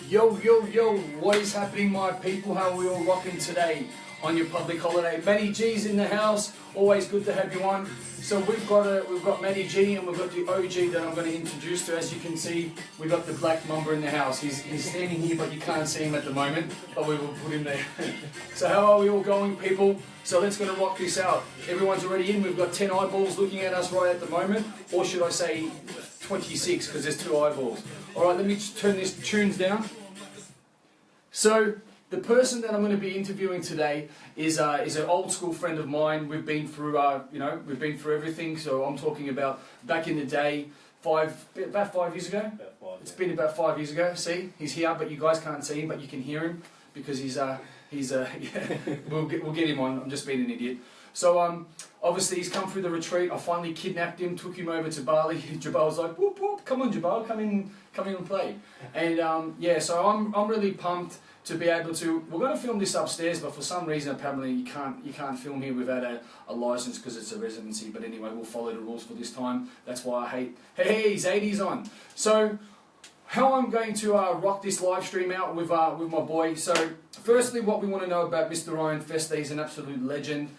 Yo, yo, yo, what is happening, my people? How are we all rocking today on your public holiday? Matty G's in the house, always good to have you on. So we've got Matty G and we've got the OG that I'm going to introduce to. As you can see, we've got the Black Mamba in the house. He's standing here, but you can't see him at the moment, but we will put him there. So how are we all going, people? So let's go to rock this out. Everyone's already in. We've got 10 eyeballs looking at us right at the moment, or should I say 26, because there's 2 eyeballs. Alright, let me turn these tunes down. So, the person that I'm going to be interviewing today is an old school friend of mine. We've been through, we've been through everything. So I'm talking about back in the day, about 5 years ago. It's been about 5 years ago. See, he's here, but you guys can't see him, but you can hear him because yeah, we'll get him on. I'm just being an idiot. So obviously he's come through the retreat. I finally kidnapped him, took him over to Bali. Jabal's like, whoop whoop, come on Jabal, come in and play. And yeah, so I'm really pumped to be able to. We're going to film this upstairs, but for some reason apparently you can't film here without a license because it's a residency. But anyway, we'll follow the rules for this time. That's why I hate. Hey, 80's on. So how I'm going to rock this live stream out with my boy. So firstly, what we want to know about Mr. Ryan Festa. He's an absolute legend.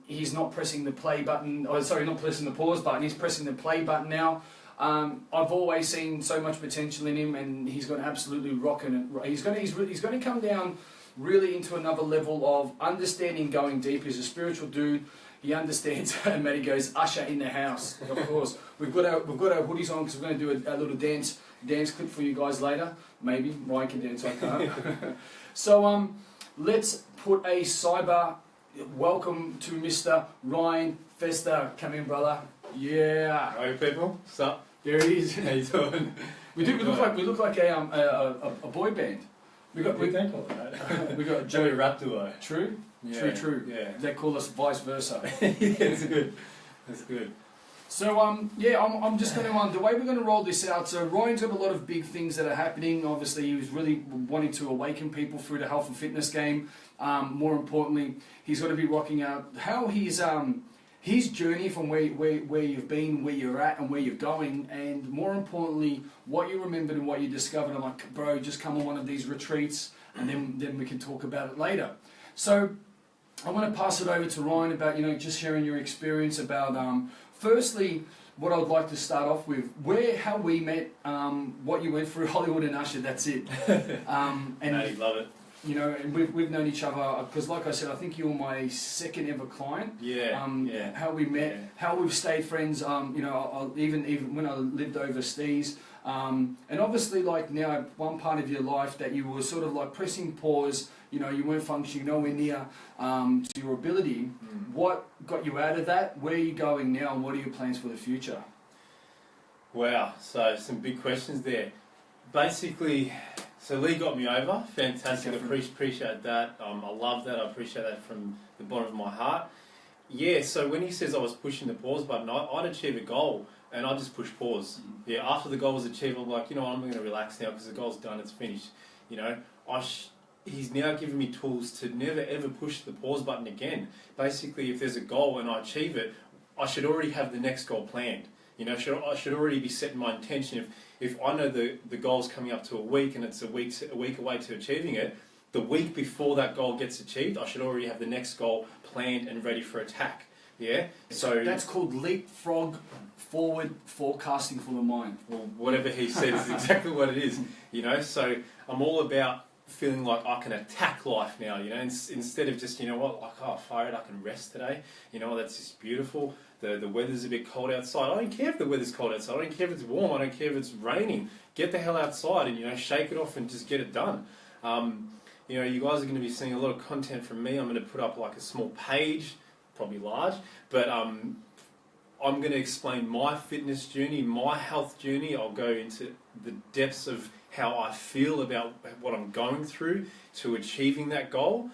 He's not pressing the play button. Oh, sorry, not pressing the pause button. He's pressing the play button now. I've always seen so much potential in him, and he's going to absolutely rock it. He's going to come down really into another level of understanding, going deep. He's a spiritual dude. He understands. And Matty goes, Usher in the house. Of course, we've got our hoodies on because we're going to do a little dance clip for you guys later. Maybe Ryan can dance. I can't. So let's put a cyber welcome to Mr. Ryan Festa. Come in, brother. Yeah. Hey people, what's up? There he is. How you doing? We look like a boy band. We got Joey rap duo. True. Yeah. True. Yeah. They call us vice versa. Yeah, it's good. That's good. So yeah, I'm just going to the way we're going to roll this out. So Ryan's got a lot of big things that are happening. Obviously, he was really wanting to awaken people through the health and fitness game. More importantly, he's going to be rocking out how his journey from where you've been, where you're at, and where you're going, and more importantly, what you remembered and what you discovered. I'm like, bro, just come on one of these retreats, and then we can talk about it later. So I want to pass it over to Ryan about just sharing your experience about firstly what I would like to start off with, how we met, what you went through, Hollywood and Usher. That's it. And I love it. And we've known each other because, like I said, I think you're my second ever client. Yeah. Yeah. How we met, how we've stayed friends. Even when I lived overseas, and obviously, like now, one part of your life that you were sort of like pressing pause. You weren't functioning nowhere near to your ability. What got you out of that? Where are you going now, and what are your plans for the future? Wow. So some big questions there. Basically. So Lee got me over, fantastic, appreciate that, I love that, I appreciate that from the bottom of my heart. Yeah, so when he says I was pushing the pause button, I'd achieve a goal and I'd just push pause. Yeah, after the goal was achieved, I'm like, I'm going to relax now because the goal's done, it's finished. He's now giving me tools to never ever push the pause button again. Basically, if there's a goal and I achieve it, I should already have the next goal planned. I should already be setting my intention. If I know the goal's coming up to a week and it's a week away to achieving it, the week before that goal gets achieved, I should already have the next goal planned and ready for attack. Yeah. So that's called leapfrog forward forecasting for the mind. Well, whatever he said is exactly what it is. So I'm all about feeling like I can attack life now. Instead of just fire it, I can rest today. That's just beautiful. The weather's a bit cold outside. I don't care if the weather's cold outside. I don't care if it's warm. I don't care if it's raining. Get the hell outside and shake it off and just get it done. You guys are going to be seeing a lot of content from me. I'm going to put up like a small page, probably large, but I'm going to explain my fitness journey, my health journey. I'll go into the depths of how I feel about what I'm going through to achieving that goal.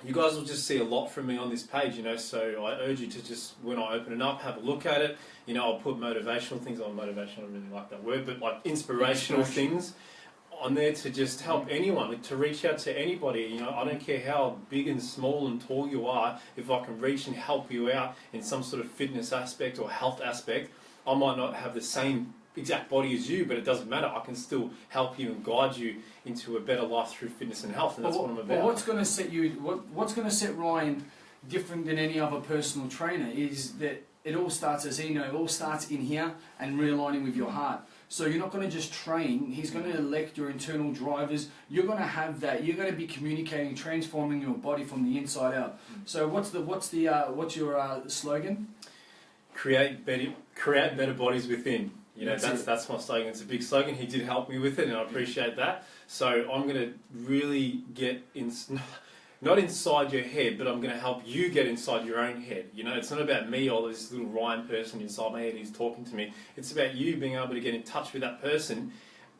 You guys will just see a lot from me on this page, so I urge you to just, when I open it up, have a look at it. I'll put motivational things, motivational, I don't really like that word, but like inspirational things on there to just help anyone, to reach out to anybody. I don't care how big and small and tall you are, if I can reach and help you out in some sort of fitness aspect or health aspect, I might not have the same exact body as you, but it doesn't matter. I can still help you and guide you into a better life through fitness and health, and that's what I'm about. But what's going to set you? What's going to set Ryan different than any other personal trainer is that it all starts, as you know, it all starts in here and realigning with your heart. So you're not going to just train. He's going to elect your internal drivers. You're going to have that. You're going to be communicating, transforming your body from the inside out. So what's your slogan? Create better bodies within. You know, that's my slogan. It's a big slogan. He did help me with it, and I appreciate that. So I'm going to really get in, not inside your head, but I'm going to help you get inside your own head. You know, it's not about me or this little Ryan person inside my head who's talking to me. It's about you being able to get in touch with that person,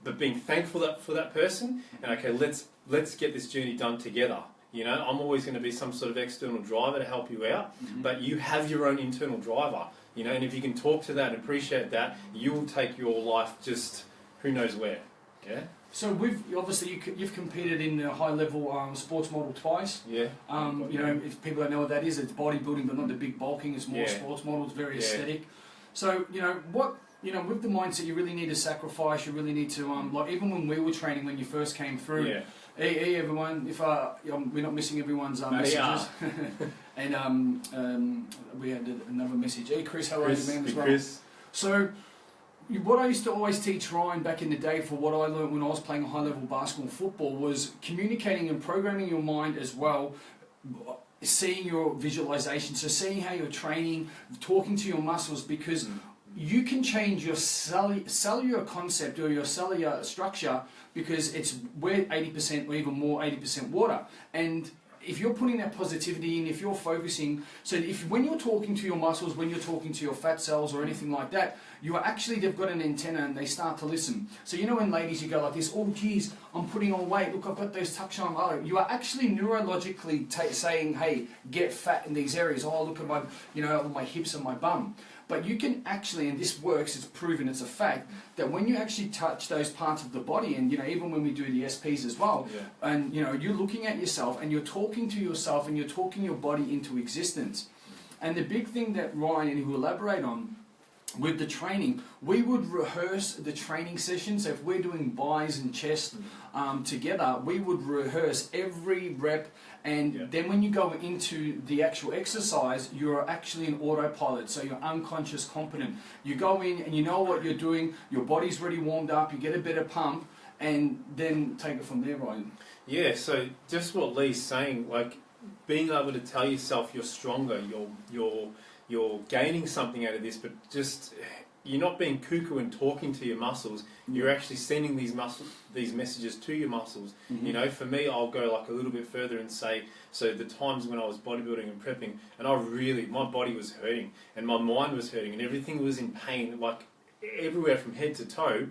but being thankful for that person. And okay, let's get this journey done together. You know, I'm always going to be some sort of external driver to help you out, but you have your own internal driver. You know, and if you can talk to that and appreciate that, you will take your life just who knows where. Yeah. So you've competed in the high level sports model twice. Yeah. You know, if people don't know what that is, it's bodybuilding, but not the big bulking. It's more sports model. It's very aesthetic. So with the mindset, you really need to sacrifice. You really need to like even when we were training, when you first came through. Yeah. Hey everyone! If we're not missing everyone's messages, and we had another message. Hey Chris, how are you, man? As well. Chris. So. What I used to always teach Ryan back in the day for what I learned when I was playing high-level basketball and football was communicating and programming your mind as well, seeing your visualization, so seeing how you're training, talking to your muscles, because you can change your cellular concept or your cellular structure because we're 80% or even more 80% water. And if you're putting that positivity in, if you're focusing, so when you're talking to your muscles, when you're talking to your fat cells or anything like that, they've got an antenna and they start to listen. So you know when ladies, you go like this, oh geez, I'm putting on weight, look, I've got those tucks on. Oh, you are actually neurologically saying, hey, get fat in these areas. Oh, look at my hips and my bum. But you can actually, and this works, it's proven, it's a fact, that when you actually touch those parts of the body, and even when we do the SPs as well, and you're looking at yourself and you're talking to yourself and you're talking your body into existence. And the big thing that Ryan, and he will elaborate on, with the training, we would rehearse the training sessions. So if we're doing buys and chest together, we would rehearse every rep, and then when you go into the actual exercise, you're actually in autopilot, so you're unconscious competent. You go in and you know what you're doing, your body's already warmed up, you get a better pump, and then take it from there, Ryan. Yeah, so just what Lee's saying, like being able to tell yourself you're stronger, you're gaining something out of this, but just you're not being cuckoo and talking to your muscles. You're actually sending these messages to your muscles. You know, for me, I'll go like a little bit further and say, so the times when I was bodybuilding and prepping, and my body was hurting, and my mind was hurting, and everything was in pain, like everywhere from head to toe.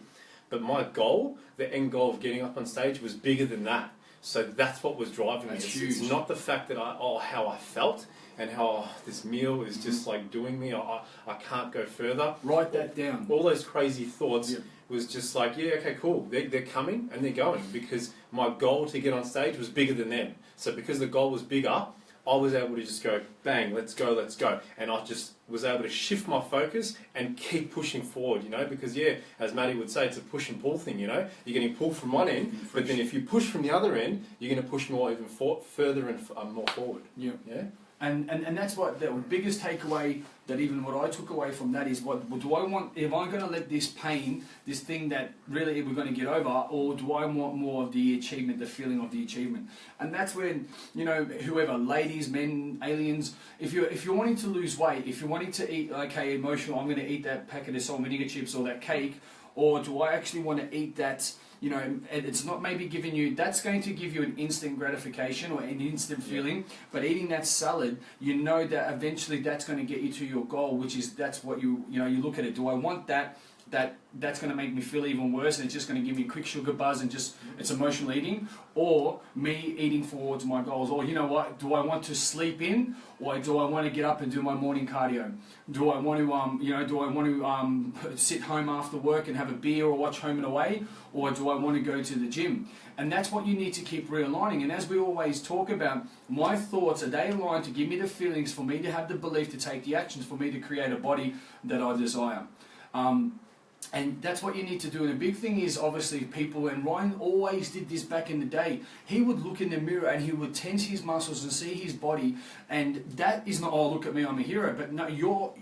But my goal, the end goal of getting up on stage, was bigger than that. So that's what was driving me. It's not the fact that how I felt and how this meal is just like doing me. I can't go further. Write that down. All those crazy thoughts was just like, yeah, okay, cool. They're coming and they're going, because my goal to get on stage was bigger than them. So because the goal was bigger, I was able to just go, bang, let's go. And I just was able to shift my focus and keep pushing forward, because as Matty would say, it's a push and pull thing, You're getting pulled from one end, but then if you push from the other end, you're going to push more even further and more forward. Yeah. And that's what the biggest takeaway, that even what I took away from that is, what do I want? Am I going to let this pain, this thing that really we're going to get over, or do I want more of the achievement, the feeling of the achievement? And that's when, whoever, ladies, men, aliens, if you're wanting to lose weight, if you're wanting to eat, okay, emotional, I'm going to eat that packet of salt and vinegar chips or that cake, or do I actually want to eat that? It's not maybe giving you, that's going to give you an instant gratification or an instant feeling, but eating that salad, that eventually that's going to get you to your goal, which is, that's what you look at it. Do I want that's going to make me feel even worse, and it's just going to give me a quick sugar buzz and just, it's emotional eating, or me eating towards my goals, or what, do I want to sleep in, or do I want to get up and do my morning cardio? Do I want to, sit home after work and have a beer or watch Home and Away, or do I want to go to the gym? And that's what you need to keep realigning. And as we always talk about, my thoughts, are they aligned to give me the feelings, for me to have the belief to take the actions, for me to create a body that I desire? And that's what you need to do. And the big thing is obviously people, and Ryan always did this back in the day, he would look in the mirror and he would tense his muscles and see his body, and that is not, oh look at me, I'm a hero, but no, you're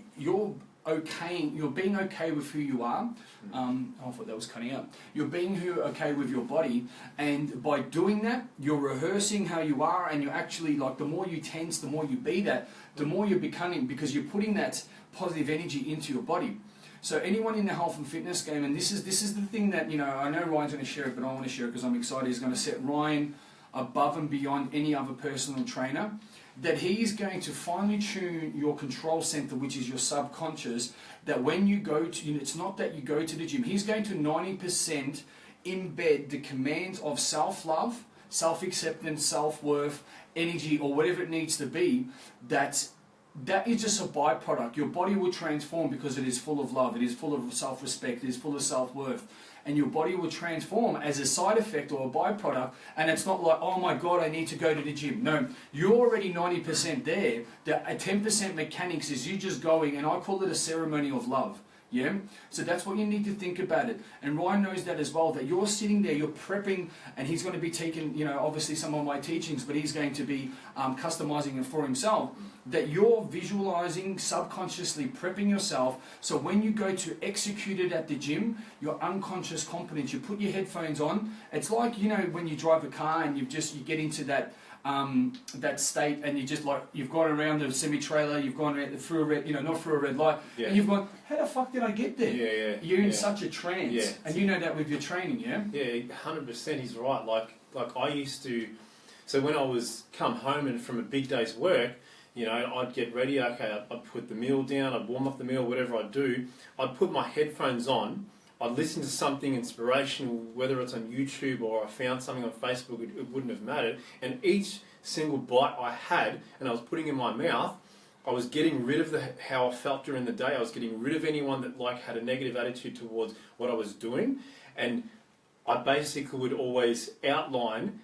being okay with who you are. I thought that was cutting out. You're being okay with your body, and by doing that, you're rehearsing how you are, and you're actually, like, the more you tense, the more you be that, the more you're becoming, because you're putting that positive energy into your body. So anyone in the health and fitness game, and this is the thing that, you know, I know Ryan's going to share it, but I want to share it because I'm excited. He's going to set Ryan above and beyond any other personal trainer, that he's going to finely tune your control center, which is your subconscious, that when you go to, it's not that you go to the gym, he's going to 90% embed the commands of self-love, self-acceptance, self-worth, energy, or whatever it needs to be, that is just a byproduct. Your body will transform because it is full of love, it is full of self-respect, it is full of self-worth. And your body will transform as a side effect or a byproduct. And it's not like, oh my God, I need to go to the gym. No, you're already 90% there. The 10% mechanics is you just going, and I call it a ceremony of love. Yeah, so that's what you need to think about it. And Ryan knows that as well, that you're sitting there, you're prepping, and he's going to be taking, you know, obviously some of my teachings, but he's going to be customizing it for himself, that you're visualizing, subconsciously prepping yourself, so when you go to execute it at the gym, your unconscious competence, you put your headphones on. It's like, you know, when you drive a car and you get into that state, and you just, like, you've gone around the semi-trailer, you've gone through a red, you know, not through a red light, and you've gone, how the fuck did I get there? You're in such a trance, and you know that with your training, yeah? 100%, he's right. Like I used to, so when I was come home and from a big day's work, you know, I'd get ready, okay, I'd put the meal down, I'd warm up the meal, whatever I'd do, I'd put my headphones on, I'd listen to something inspirational, whether it's on YouTube or I found something on Facebook, it wouldn't have mattered. And each single bite I had, and I was putting in my mouth, I was getting rid of how I felt during the day. I was getting rid of anyone that, like, had a negative attitude towards what I was doing. And I basically would always outline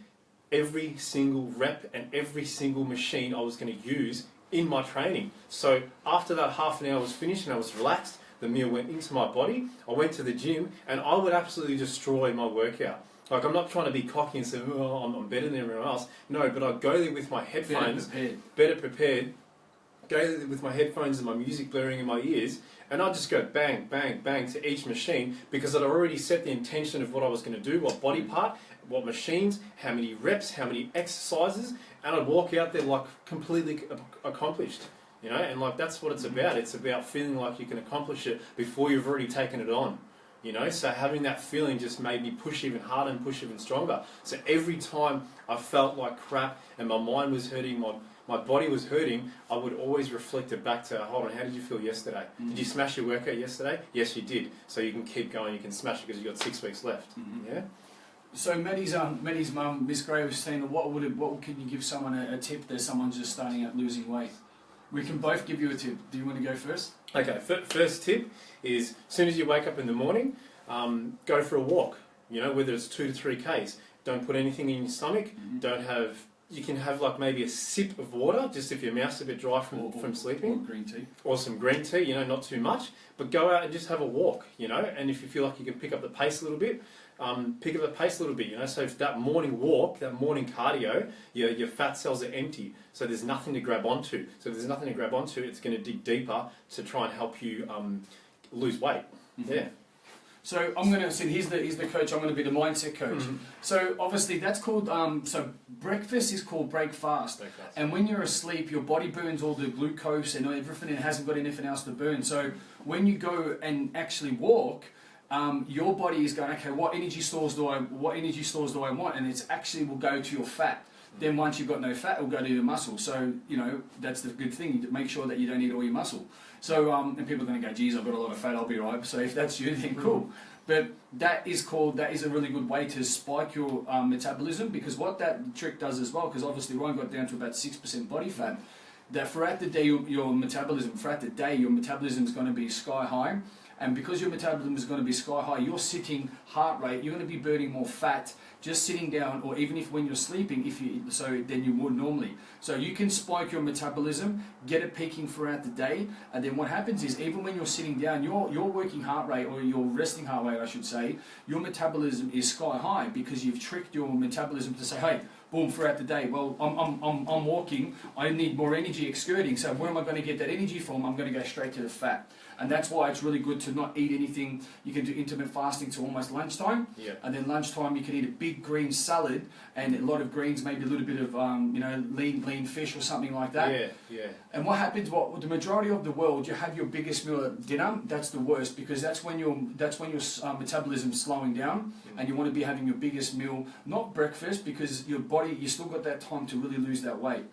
every single rep and every single machine I was going to use in my training. So after that half an hour was finished and I was relaxed, the meal went into my body, I went to the gym, and I would absolutely destroy my workout. Like, I'm not trying to be cocky and say, oh, I'm better than everyone else. No, but I'd go there with my headphones, better prepared, go there with my headphones and my music blaring in my ears, and I'd just go bang, bang, bang to each machine, because I'd already set the intention of what I was going to do, what body part, what machines, how many reps, how many exercises, and I'd walk out there like completely accomplished. You know, and like that's what it's about. It's about feeling like you can accomplish it before you've already taken it on. You know, so having that feeling just made me push even harder and push even stronger. So every time I felt like crap and my mind was hurting, my body was hurting, I would always reflect it back to, hold on, how did you feel yesterday? Did you smash your workout yesterday? Yes, you did. So you can keep going, you can smash it because you've got 6 weeks left. Yeah. So Maddie's mum, Miss Gray, was saying, what can you give someone a tip that someone's just starting out losing weight? We can both give you a tip. Do you want to go first? Okay, first tip is, as soon as you wake up in the morning, go for a walk. You know, whether it's 2 to 3 Ks. Don't put anything in your stomach. You can have like maybe a sip of water, just if your mouth's a bit dry from sleeping. Or green tea. Or some green tea, you know, not too much. But go out and just have a walk, you know, and if you feel like you can pick up the pace a little bit, you know. So if that morning walk, that morning cardio, your fat cells are empty, so there's nothing to grab onto. So if there's nothing to grab onto, it's going to dig deeper to try and help you lose weight. Yeah. So I'm going to say, he's the coach. I'm going to be the mindset coach. So obviously that's called, so breakfast is called break fast. And when you're asleep, your body burns all the glucose and everything, and it hasn't got anything else to burn. So when you go and actually walk, your body is going, okay, what energy stores do I want? And it's actually will go to your fat. Then once you've got no fat, it'll go to your muscle. So, you know, that's the good thing. You make sure that you don't eat all your muscle. So, and people are going to go, geez, I've got a lot of fat, I'll be right. So if that's you, then cool. But that is a really good way to spike your metabolism, because what that trick does as well, because obviously Ryan got down to about 6% body fat, that throughout the day, your metabolism is going to be sky high. And because your metabolism is going to be sky high, your sitting heart rate, you're going to be burning more fat just sitting down, or even if when you're sleeping, than you would normally. So you can spike your metabolism, get it peaking throughout the day, and then what happens is even when you're sitting down, your working heart rate, or your resting heart rate, I should say, your metabolism is sky high because you've tricked your metabolism to say, hey, boom, throughout the day, well, I'm walking, I need more energy excurting, so where am I going to get that energy from? I'm going to go straight to the fat. And that's why it's really good to not eat anything. You can do intermittent fasting to almost lunchtime, and then lunchtime you can eat a big green salad and a lot of greens, maybe a little bit of lean fish or something like that. And what happens? The majority of the world, you have your biggest meal at dinner. That's the worst because that's when your metabolism's slowing down, and you want to be having your biggest meal, not breakfast, because your body, you still got that time to really lose that weight.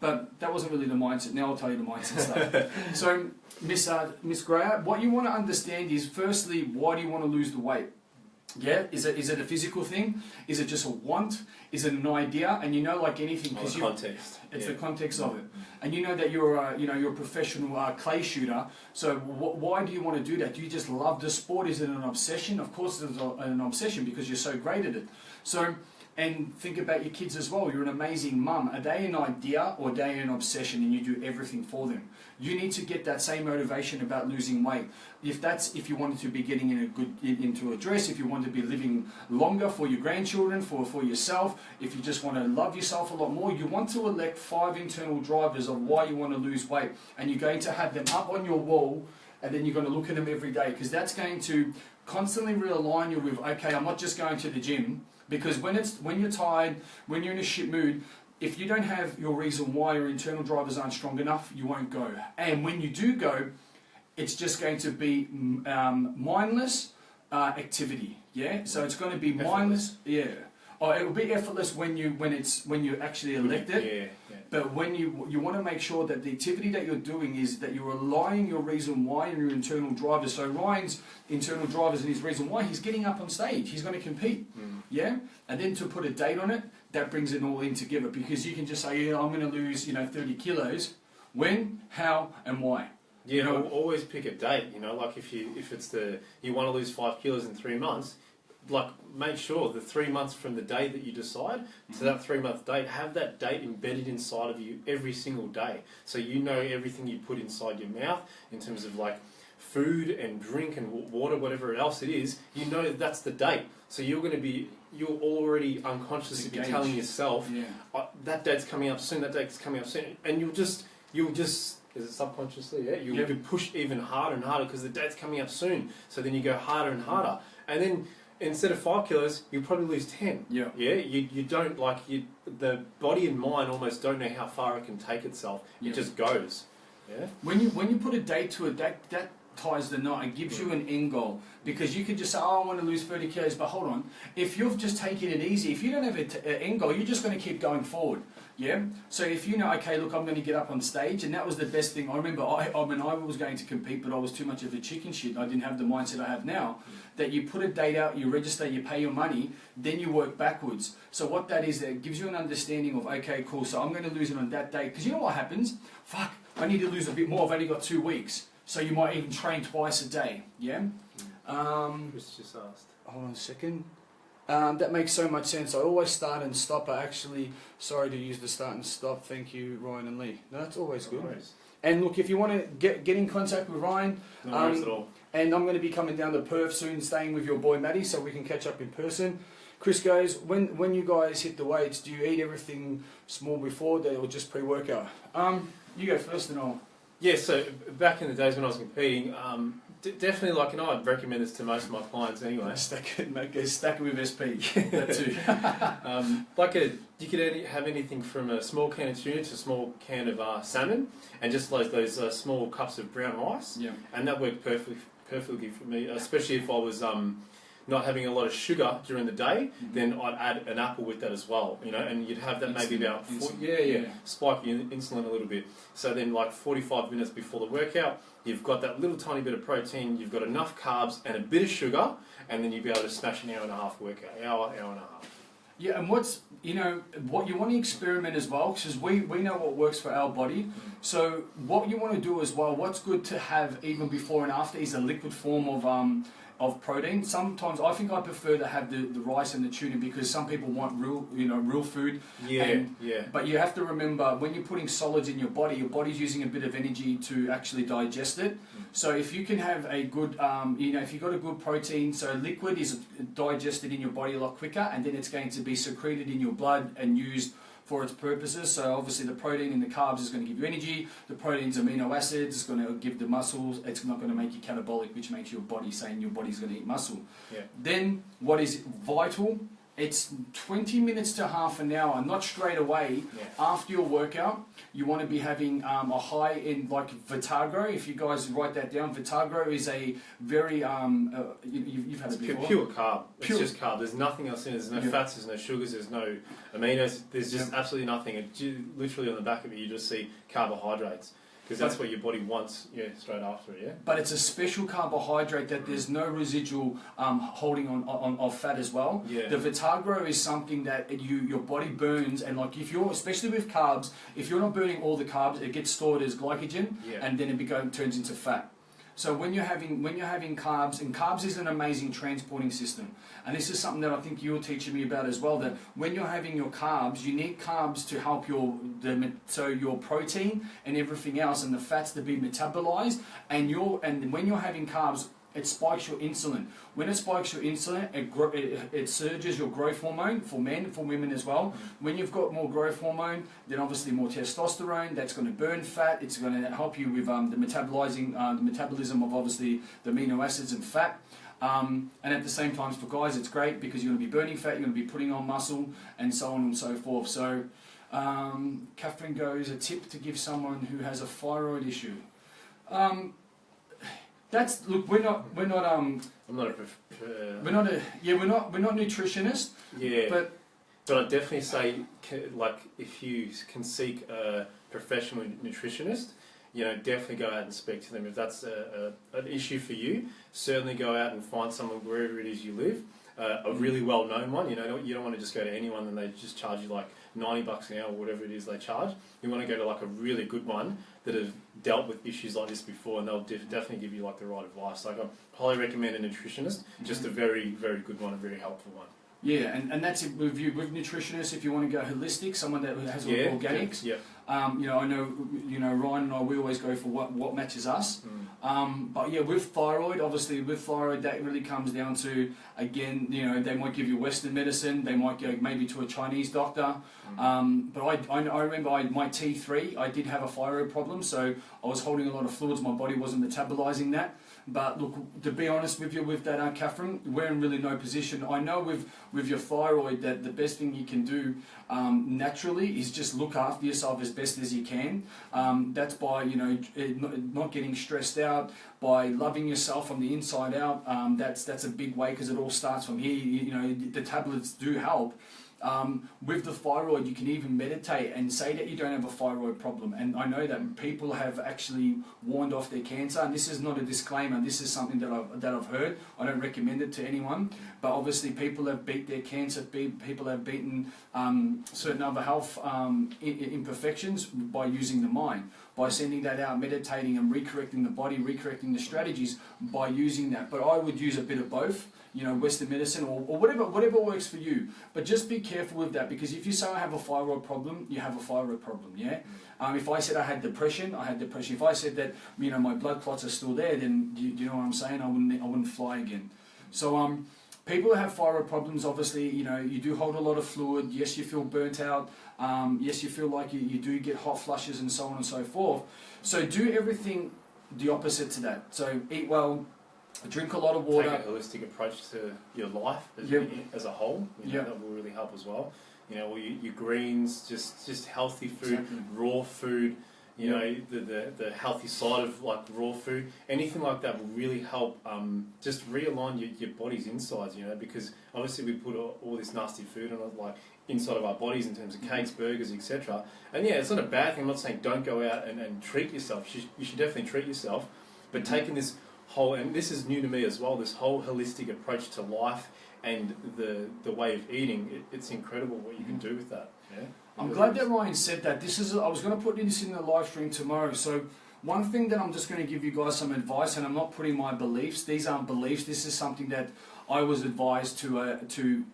But that wasn't really the mindset. Now I'll tell you the mindset stuff. So, Miss Greer, what you want to understand is, firstly, why do you want to lose the weight? Yeah, is it a physical thing? Is it just a want? Is it an idea? And like anything, because context. It's the context of it. And you know that you're a professional clay shooter. So why do you want to do that? Do you just love the sport? Is it an obsession? Of course, it's an obsession because you're so great at it. So. And think about your kids as well. You're an amazing mum. Are they an idea or are they an obsession and you do everything for them? You need to get that same motivation about losing weight. If you wanted to be getting into a dress, if you want to be living longer for your grandchildren, for yourself, if you just want to love yourself a lot more, you want to elect 5 internal drivers of why you want to lose weight. And you're going to have them up on your wall, and then you're going to look at them every day, because that's going to constantly realign you with, okay, I'm not just going to the gym. Because when you're tired, when you're in a shit mood, if you don't have your reason why your internal drivers aren't strong enough, you won't go. And when you do go, it's just going to be mindless activity. Yeah, so it's going to be mindless. Yeah, or it will be effortless when you actually elect it. But when you want to make sure that the activity that you're doing is that you're aligning your reason why and your internal drivers. So Ryan's internal drivers and his reason why, he's getting up on stage, he's going to compete. Yeah, and then to put a date on it, that brings it all in together, because you can just say, I'm going to lose 30 kilos. When, how, and why. Always pick a date. Like if you want to lose 5 kilos in 3 months. Like, make sure the 3 months from the day that you decide to that 3-month date, have that date embedded inside of you every single day. So you know everything you put inside your mouth in terms of like food and drink and water, whatever else it is, that's the date. So you'll already unconsciously be telling yourself, that date's coming up soon, that date's coming up soon. And you'll just, is it subconsciously? Yeah, you'll push even harder and harder because the date's coming up soon. So then you go harder and harder. And then, instead of 5 kilos, you'll probably lose 10. Yeah. You don't the body and mind almost don't know how far it can take itself. It just goes. Yeah. When you put a date to it, that ties the knot and gives you an end goal, because you can just say, I want to lose 30 kilos, but hold on. If you've just taken it easy, if you don't have an end goal, you're just going to keep going forward. Yeah. So if you know, okay, look, I'm going to get up on stage, and that was the best thing. I remember I was going to compete, but I was too much of a chicken shit. I didn't have the mindset I have now. That you put a date out, you register, you pay your money, then you work backwards. So what that is, it gives you an understanding of, okay, cool, so I'm going to lose it on that date. Because you know what happens? Fuck, I need to lose a bit more. I've only got 2 weeks. So you might even train twice a day. Yeah. Chris just asked. Hold on a second. That makes so much sense. I always start and stop. Sorry to use the start and stop. Thank you, Ryan and Lee. No, that's always good. No worries. And look, if you want to get in contact with Ryan, no worries at all. And I'm going to be coming down to Perth soon, staying with your boy Matty, so we can catch up in person. Chris goes, when you guys hit the weights, do you eat everything small before that, or just pre-workout? You go first, and I'll. Yeah, so back in the days when I was competing, definitely, I'd recommend this to most of my clients anyway. Stack it with SP. That too. You could have anything from a small can of tuna to a small can of salmon, and just those small cups of brown rice. Yeah. And that worked perfectly for me, especially if I was not having a lot of sugar during the day, then I'd add an apple with that as well, and you'd have that maybe about spike your insulin a little bit. So then 45 minutes before the workout, you've got that little tiny bit of protein, you've got enough carbs and a bit of sugar, and then you'd be able to smash an hour and a half workout, hour and a half. Yeah, and what you want to experiment as well, because we know what works for our body. So what you want to do as well, what's good to have even before and after is a liquid form of protein. Sometimes I think I prefer to have the rice and the tuna because some people want real food. Yeah, But you have to remember when you're putting solids in your body's using a bit of energy to actually digest it. So if you can have a good, if you've got a good protein, so liquid is digested in your body a lot quicker, and then it's going to be secreted in your blood and used for its purposes. So obviously the protein in the carbs is going to give you energy, the protein's amino acids is going to give the muscles, it's not going to make you catabolic, which makes your body saying your body's going to eat muscle. Yeah. Then what is vital, it's 20 minutes to half an hour, not straight away. After your workout, you want to be having a high in like Vitagro. If you guys write that down, Vitagro is a very, you've had it before. Pure carb. It's just carb. There's nothing else in it. There's no fats, there's no sugars, there's no aminos. There's just absolutely nothing. Literally on the back of it, you just see carbohydrates. Because that's what your body wants, straight after it, But it's a special carbohydrate that there's no residual holding on of fat as well. Yeah. The Vitagro is something that your body burns, and like if you're, especially with carbs, if you're not burning all the carbs, it gets stored as glycogen, and then it turns into fat. So when you're having carbs, and carbs is an amazing transporting system, and this is something that I think you were teaching me about as well. That when you're having your carbs, you need carbs to help your protein and everything else, and the fats to be metabolized. And when you're having carbs, it spikes your insulin. When it spikes your insulin, it surges your growth hormone for men, for women as well. When you've got more growth hormone, then obviously more testosterone. That's going to burn fat. It's going to help you with the metabolism of obviously the amino acids and fat. And at the same time, for guys, it's great because you're going to be burning fat, you're going to be putting on muscle, and so on and so forth. So, Catherine goes, a tip to give someone who has a thyroid issue. We're not nutritionists. Yeah. But I'd definitely say, like, if you can seek a professional nutritionist, definitely go out and speak to them. If that's an issue for you, certainly go out and find someone wherever it is you live. A really well-known one. You don't want to just go to anyone and they just charge you like $90 an hour or whatever it is they charge. You want to go to like a really good one that have dealt with issues like this before, and they'll definitely give you like the right advice. Like I highly recommend a nutritionist, just a very, very good one, a very helpful one. Yeah, and that's it with nutritionists. If you want to go holistic, someone that has organics. Yeah. I know, Ryan and I, we always go for what matches us. But yeah, with thyroid, that really comes down to, again, they might give you Western medicine, they might go maybe to a Chinese doctor. But I remember my T3, I did have a thyroid problem, so I was holding a lot of fluids, my body wasn't metabolizing that. But look, to be honest with you, with that, Catherine, we're in really no position. I know with your thyroid that the best thing you can do naturally is just look after yourself as best as you can. That's by not getting stressed out, by loving yourself from the inside out. That's a big way because it all starts from here. The tablets do help. With the thyroid, you can even meditate and say that you don't have a thyroid problem. And I know that people have actually warned off their cancer, and this is not a disclaimer, this is something that I've heard. I don't recommend it to anyone, but obviously people have beat their cancer, people have beaten certain other health imperfections by using the mind, by sending that out, meditating and recorrecting the body, recorrecting the strategies by using that. But I would use a bit of both. Western medicine or whatever works for you. But just be careful with that, because if you say I have a thyroid problem, you have a thyroid problem, yeah? If I said I had depression, I had depression. If I said that, my blood clots are still there, then do you know what I'm saying? I wouldn't fly again. So, people who have thyroid problems, obviously, you do hold a lot of fluid. Yes, you feel burnt out. Yes, you feel like you do get hot flushes and so on and so forth. So do everything the opposite to that. So eat well, drink a lot of water. Take a holistic approach to your life as a whole. That will really help as well. Your greens, just healthy food, raw food. The healthy side of like raw food. Anything like that will really help. Just realign your body's insides. Because obviously we put all this nasty food on it, like inside of our bodies in terms of cakes, burgers, etc. And yeah, it's not a bad thing. I'm not saying don't go out and treat yourself. You should definitely treat yourself. But taking this whole, and this is new to me as well, this whole holistic approach to life and the way of eating, it's incredible what you can do with that. Yeah, I'm glad that Ryan said that. I was going to put this in the live stream tomorrow. So one thing that I'm just going to give you guys some advice, and I'm not putting my beliefs. These aren't beliefs. This is something that I was advised to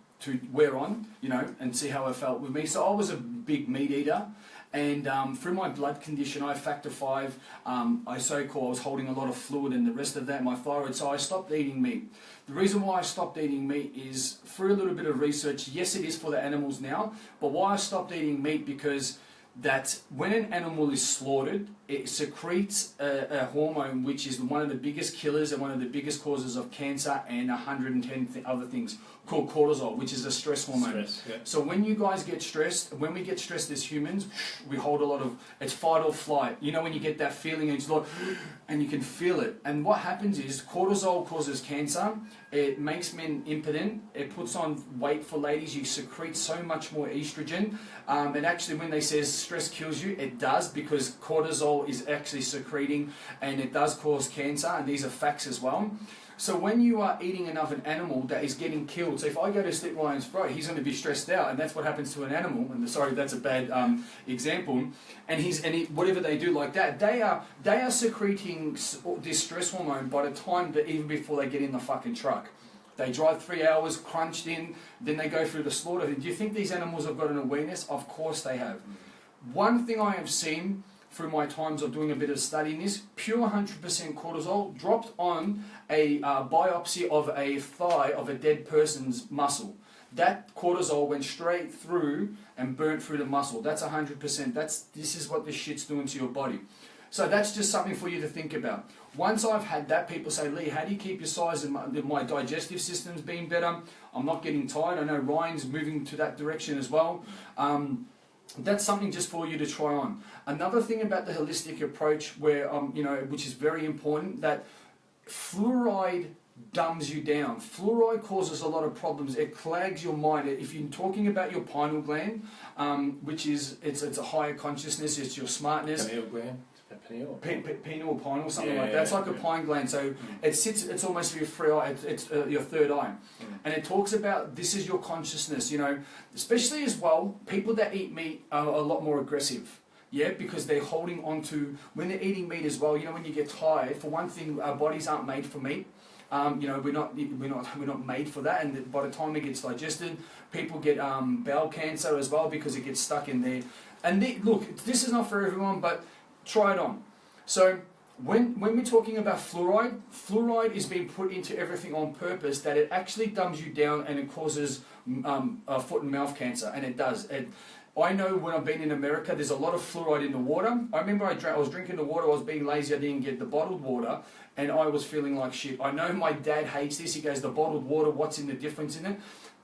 wear on, you know, and see how I felt with me. So I was a big meat eater. And through my blood condition, I have factor 5, I was holding a lot of fluid and the rest of that, my thyroid, so I stopped eating meat. The reason why I stopped eating meat is, through a little bit of research, yes it is for the animals now, but why I stopped eating meat, because that when an animal is slaughtered, it secretes a hormone which is one of the biggest killers and one of the biggest causes of cancer and 110 other things, called cortisol, which is a stress hormone. Yeah. So when you guys get stressed, when we get stressed as humans, we hold a lot of, it's fight or flight. You know, when you get that feeling and it's like, and you can feel it. And what happens is cortisol causes cancer. It makes men impotent. It puts on weight for ladies. You secrete so much more estrogen. And actually, when they say stress kills you, it does, because cortisol is actually secreting, and it does cause cancer. And these are facts as well. So when you are eating another animal that is getting killed, so if I go to slit Ryan's throat, he's going to be stressed out, and that's what happens to an animal. And sorry, that's a bad example. And whatever they do like that, they are secreting this stress hormone by the time that even before they get in the fucking truck. They drive 3 hours, crunched in, then they go through the slaughter. Do you think these animals have got an awareness? Of course they have. One thing I have seen through my times of doing a bit of studying this, pure 100% cortisol dropped on a biopsy of a thigh of a dead person's muscle. That cortisol went straight through and burnt through the muscle. That's 100%. This is what this shit's doing to your body. So that's just something for you to think about. Once I've had that, people say, Lee, how do you keep your size and my digestive system's being better? I'm not getting tired. I know Ryan's moving to that direction as well. That's something just for you to try on. Another thing about the holistic approach, where which is very important, that fluoride dumbs you down. Fluoride causes a lot of problems. It clogs your mind. If you're talking about your pineal gland, which is it's a higher consciousness, it's your smartness. Pineal gland. Pineal, pineal, something like that. It's like a pine gland. So it sits. It's almost your free eye. It's your third eye, and it talks about this is your consciousness. You know, especially as well, people that eat meat are a lot more aggressive. Yeah, because they're holding on to, when they're eating meat as well. You know, when you get tired, for one thing, our bodies aren't made for meat. We're not made for that, and by the time it gets digested, people get bowel cancer as well, because it gets stuck in there. And look, this is not for everyone, but try it on. So when we're talking about fluoride is being put into everything on purpose, that it actually dumbs you down and it causes foot and mouth cancer, and it does. I know when I've been in America, there's a lot of fluoride in the water. I remember I was drinking the water, I was being lazy, I didn't get the bottled water, and I was feeling like shit. I know my dad hates this. He goes, the bottled water, what's in the difference in it?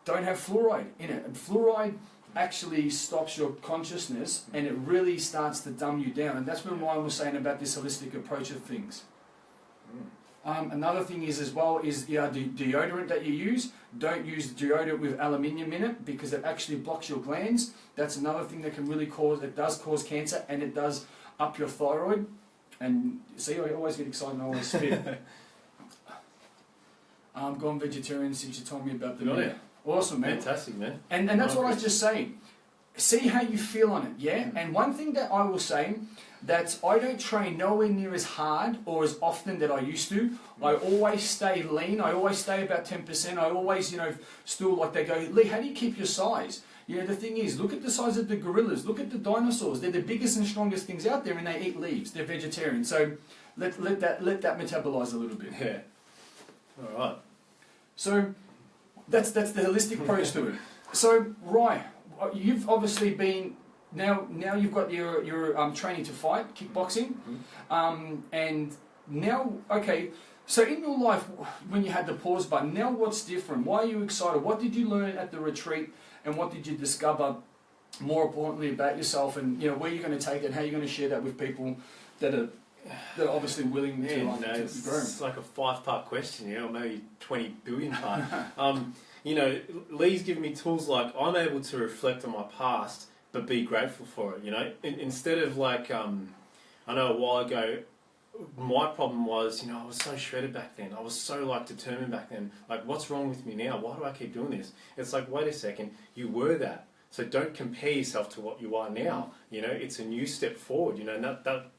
Don't have fluoride in it. And fluoride actually stops your consciousness, and it really starts to dumb you down. And that's what Ryan was saying about this holistic approach of things. Another thing is as well is the deodorant that you use. Don't use deodorant with aluminium in it, because it actually blocks your glands. That's another thing that can really does cause cancer, and it does up your thyroid. And see, I always get excited and I always spit. I'm gone vegetarian since you told me about the meat. Awesome, man. Fantastic, man. And that's what I was just saying. See how you feel on it, yeah? And one thing that I will say, that I don't train nowhere near as hard or as often that I used to. I always stay lean. I always stay about 10%. I always, still, like they go, Lee, how do you keep your size? The thing is, look at the size of the gorillas. Look at the dinosaurs. They're the biggest and strongest things out there, and they eat leaves. They're vegetarian. So let that metabolize a little bit. Yeah. All right. So that's the holistic approach to it. So, Ryan, you've obviously been now you've got your training to fight, kickboxing, and now, okay, so in your life, when you had the pause button, now what's different? Why are you excited? What did you learn at the retreat, and what did you discover, more importantly, about yourself, and where you're going to take it, how you're going to share that with people that are obviously willing to grow? It's like a 5-part question, or maybe 20 billion part. Lee's given me tools like I'm able to reflect on my past, but be grateful for it. Instead of like, I know a while ago my problem was, I was so shredded back then. I was so like determined back then. Like, what's wrong with me now? Why do I keep doing this? It's like, wait a second, you were that. So don't compare yourself to what you are now. It's a new step forward. And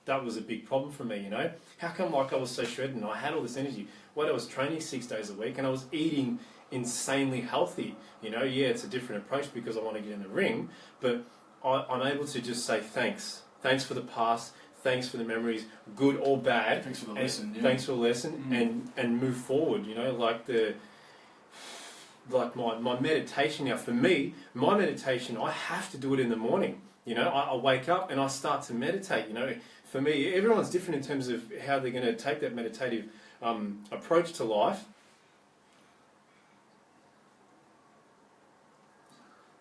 that was a big problem for me. How come like I was so shredded and I had all this energy? Well, I was training 6 days a week and I was eating insanely healthy. Yeah, it's a different approach because I want to get in the ring, but I'm able to just say thanks. Thanks for the past. Thanks for the memories, good or bad. Thanks for the lesson. Yeah. Thanks for the lesson, and move forward. Like my meditation now. For me, my meditation, I have to do it in the morning. I wake up and I start to meditate. For me, everyone's different in terms of how they're going to take that meditative approach to life.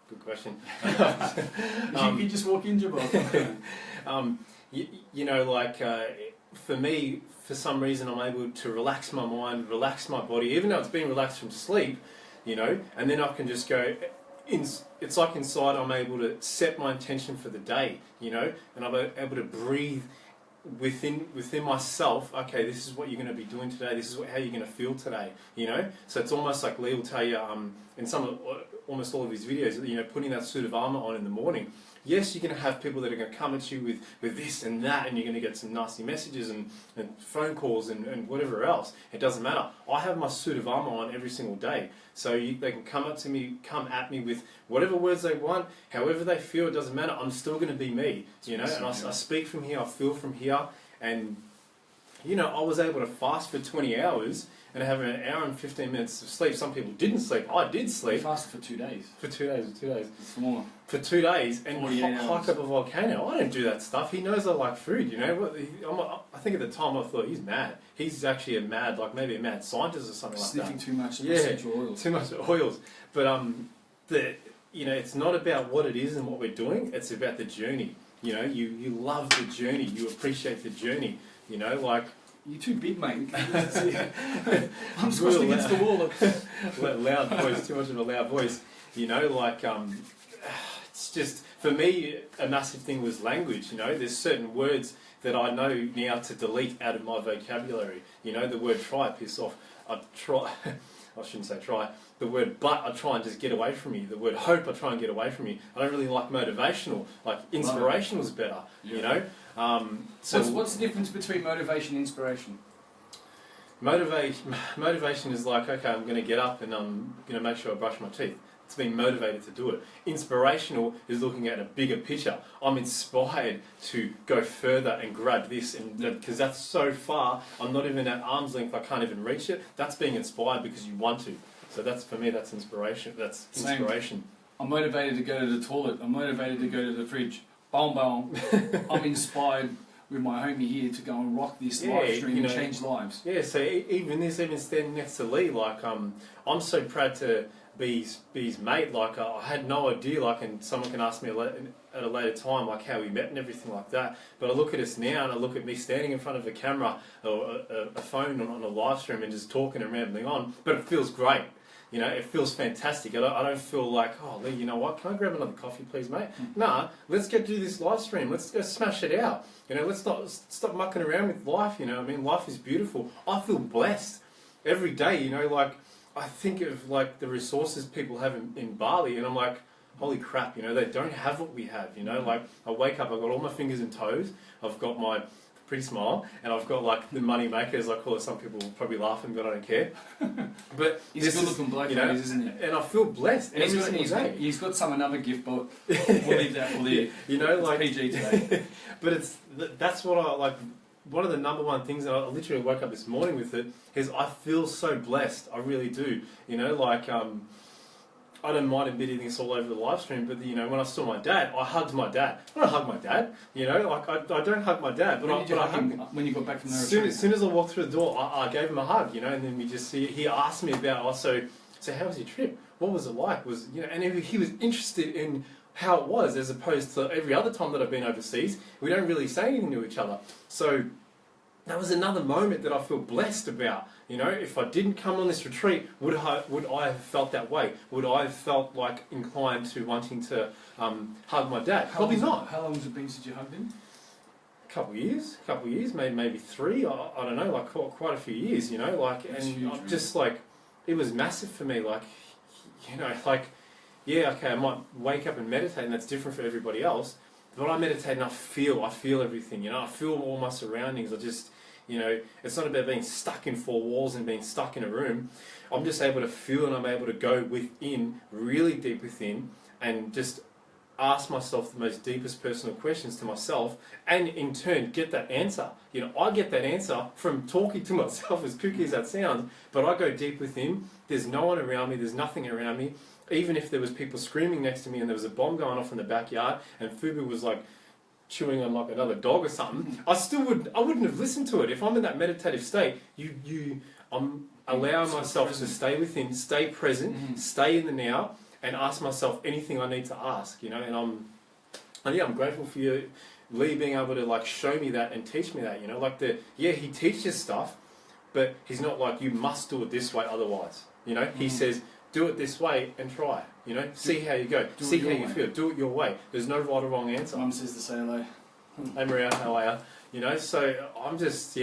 Good question. You just walk in, Jabal. For me, for some reason, I'm able to relax my mind, relax my body, even though it's been relaxed from sleep, and then I can just go, it's like inside I'm able to set my intention for the day, and I'm able to breathe within myself. Okay, this is what you're going to be doing today, this is how you're going to feel today, so it's almost like Lee will tell you in almost all of his videos, putting that suit of armour on in the morning. Yes, you're going to have people that are going to come at you with this and that, and you're going to get some nasty messages and phone calls and whatever else. It doesn't matter. I have my suit of armour on every single day. So they can come at me with whatever words they want, however they feel, it doesn't matter. I'm still going to be me, and I speak from here, I feel from here, and I was able to fast for 20 hours and have an hour and 15 minutes of sleep. Some people didn't sleep. I did sleep. You fasted for 2 days. For 2 days. It's more. For 2 days and 48 hike up a volcano. I don't do that stuff. He knows I like food. I think at the time I thought he's mad. He's actually maybe a mad scientist or something like that. Sniffing too much essential oils. Too much oils. But it's not about what it is and what we're doing. It's about the journey. You love the journey. You appreciate the journey. You're too big, mate. I'm squished against the wall. Loud voice, too much of a loud voice. It's just, for me, a massive thing was language. There's certain words that I know now to delete out of my vocabulary. The word try, piss off. I shouldn't say try. The word but, I try and just get away from you. The word hope, I try and get away from you. I don't really like motivational. Like inspirational is better. So what's the difference between motivation and inspiration? Motivation is like, okay, I'm going to get up and I'm going to make sure I brush my teeth. It's being motivated to do it. Inspirational is looking at a bigger picture. I'm inspired to go further and grab this, and because that's so far, I'm not even at arm's length, I can't even reach it. That's being inspired because you want to. So that's, for me, that's inspiration. That's inspiration. I'm motivated to go to the toilet. I'm motivated to go to the fridge. Boom, boom. I'm inspired with my homie here to go and rock this live stream and change lives. Yeah, so even standing next to Lee, I'm so proud to be his mate. I had no idea, and someone can ask me at a later time, how we met and everything like that. But I look at us now and I look at me standing in front of a camera or a phone on a live stream and just talking and rambling on. But it feels great. It feels fantastic. I don't feel like, oh, Lee, you know what? Can I grab another coffee, please, mate? Nah, let's do this live stream. Let's go smash it out. Let's not stop mucking around with life. Life is beautiful. I feel blessed every day. I think of the resources people have in Bali, and I'm like, holy crap, they don't have what we have. I wake up, I've got all my fingers and toes. I've got my pretty smile, and I've got the money maker, as I call it. Some people will probably laugh at me, but I don't care. But he's a good-looking bloke, isn't he? And I feel blessed every single day. He's got another gift, but we'll leave that for the it's PG today. But that's what I like. One of the number one things that I literally woke up this morning with it is I feel so blessed. I really do. I don't mind admitting this all over the live stream, but when I saw my dad, I hugged my dad. I don't hug my dad, I don't hug my dad, but I hug him when you got back from the retreat. As soon as I walked through the door, I gave him a hug, and then he asked me about, so how was your trip? What was it like? And he was interested in how it was, as opposed to every other time that I've been overseas. We don't really say anything to each other. So that was another moment that I feel blessed about. If I didn't come on this retreat, would I have felt that way? Would I have felt inclined to wanting to hug my dad? Probably not. How long has it been since you hugged him? couple of years, maybe 3. I don't know, like quite a few years, you know, like, That's and huge, I'm just like, it was massive for me, like, you know, like, yeah, okay, I might wake up and meditate, and that's different for everybody else. But when I meditate and I feel everything, you know, I feel all my surroundings. I just, you know, it's not about being stuck in 4 walls and being stuck in a room. I'm just able to feel, and I'm able to go within, really deep within, and just ask myself the most deepest personal questions to myself, and in turn get that answer. You know, I get that answer from talking to myself, as kooky as that sounds, but I go deep within. There's no one around me, there's nothing around me. Even if there was people screaming next to me and there was a bomb going off in the backyard and Fubu was like chewing on like another dog or something, I wouldn't have listened to it. If I'm in that meditative state, I'm allowing myself to stay within, stay present, stay in the now, and ask myself anything I need to ask, you know. And I'm grateful for you, Lee, being able to like show me that and teach me that, you know. Like he teaches stuff, but he's not like, you must do it this way otherwise, you know. He says, do it this way and try, you know. See how you go, see how you feel. Do it your way. There's no right or wrong answer. Mum says to say hello. Hey Maria, how are you? You know, so I'm just,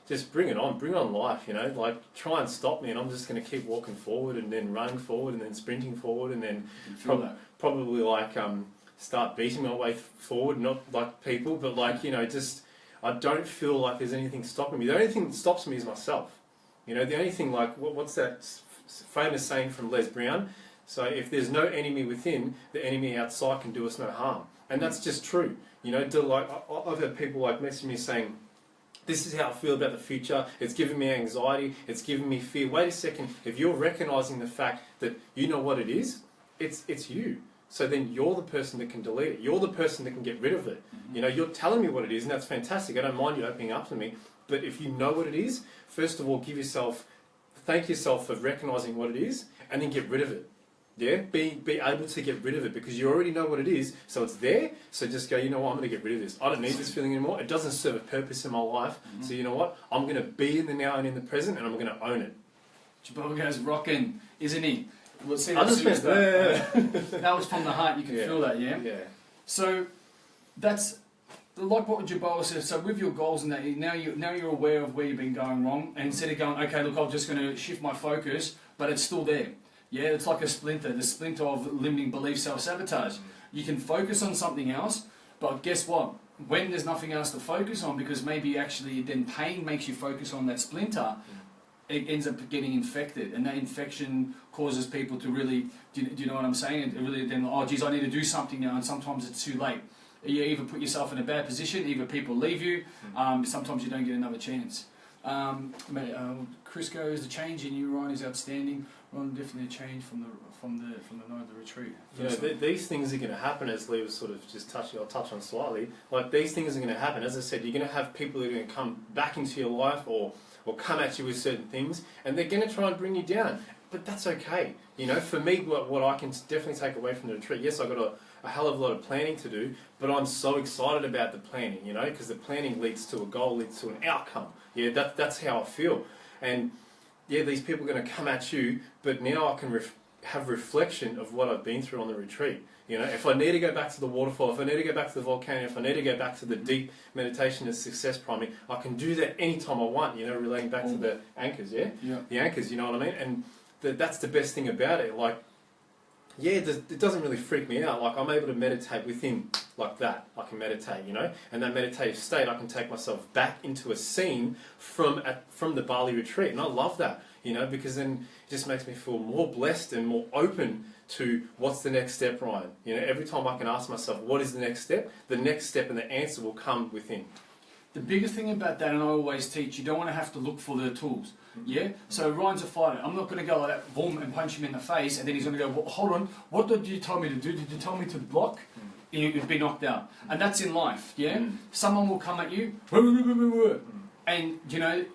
just bring it on life, you know. Like, try and stop me, and I'm just going to keep walking forward, and then running forward, and then sprinting forward, and then probably like start beating my way forward. Not like people, but like, you know, just I don't feel like there's anything stopping me. The only thing that stops me is myself. You know, the only thing, like, what's that famous saying from Les Brown? So if there's no enemy within, the enemy outside can do us no harm, and that's just true. You know, like I've had people like message me saying, this is how I feel about the future, it's giving me anxiety, it's giving me fear. Wait a second, if you're recognising the fact that you know what it is, it's you. So then you're the person that can delete it. You're the person that can get rid of it. You know, you're telling me what it is, and that's fantastic. I don't mind you opening up to me. But if you know what it is, first of all, thank yourself for recognising what it is, and then get rid of it. Yeah, be able to get rid of it, because you already know what it is, so it's there. So just go, you know what, I'm going to get rid of this. I don't need this feeling anymore. It doesn't serve a purpose in my life. So you know what, I'm going to be in the now and in the present, and I'm going to own it. Chiboga's rocking, isn't he? We'll see that was from the heart. You can feel that, yeah. Yeah. So that's like what Jaboa says. So with your goals and that, now you're aware of where you've been going wrong, and instead of going, okay, look, I'm just going to shift my focus, but it's still there. Yeah, it's like a splinter, the splinter of limiting belief, self-sabotage. You can focus on something else, but guess what? When there's nothing else to focus on, because maybe actually then pain makes you focus on that splinter, it ends up getting infected, and that infection causes people to really, do you know what I'm saying? It really then, oh geez, I need to do something now, and sometimes it's too late. You either put yourself in a bad position, either people leave you, sometimes you don't get another chance. Chris goes, the change in you, Ryan, is outstanding. Ron, definitely a change from the night of the retreat. You know, these things are going to happen, as Lee was sort of just I'll touch on slightly. Like, these things are going to happen. As I said, you're going to have people who are going to come back into your life or come at you with certain things, and they're going to try and bring you down. But that's okay. You know, for me, what I can definitely take away from the retreat, yes, I've got a hell of a lot of planning to do, but I'm so excited about the planning, you know, because the planning leads to a goal, leads to an outcome. Yeah, that's how I feel. And yeah, these people are going to come at you, but now I can have reflection of what I've been through on the retreat. You know, if I need to go back to the waterfall, if I need to go back to the volcano, if I need to go back to the deep meditation and success priming, I can do that anytime I want, you know, relating back to the anchors, yeah? The anchors, you know what I mean? And that's the best thing about it. Like, yeah, it doesn't really freak me out. Like, I'm able to meditate within like that. I can meditate, you know, and that meditative state, I can take myself back into a scene from the Bali retreat, and I love that, you know, because then it just makes me feel more blessed and more open to what's the next step, Ryan. You know, every time I can ask myself, what is the next step and the answer will come within. The biggest thing about that, and I always teach, you don't want to have to look for the tools. Yeah? So Ryan's a fighter. I'm not going to go like that, boom, and punch him in the face, and then he's going to go, well, hold on, what did you tell me to do? Did you tell me to block? You'd be knocked out. And that's in life, yeah? Someone will come at you, and, you know,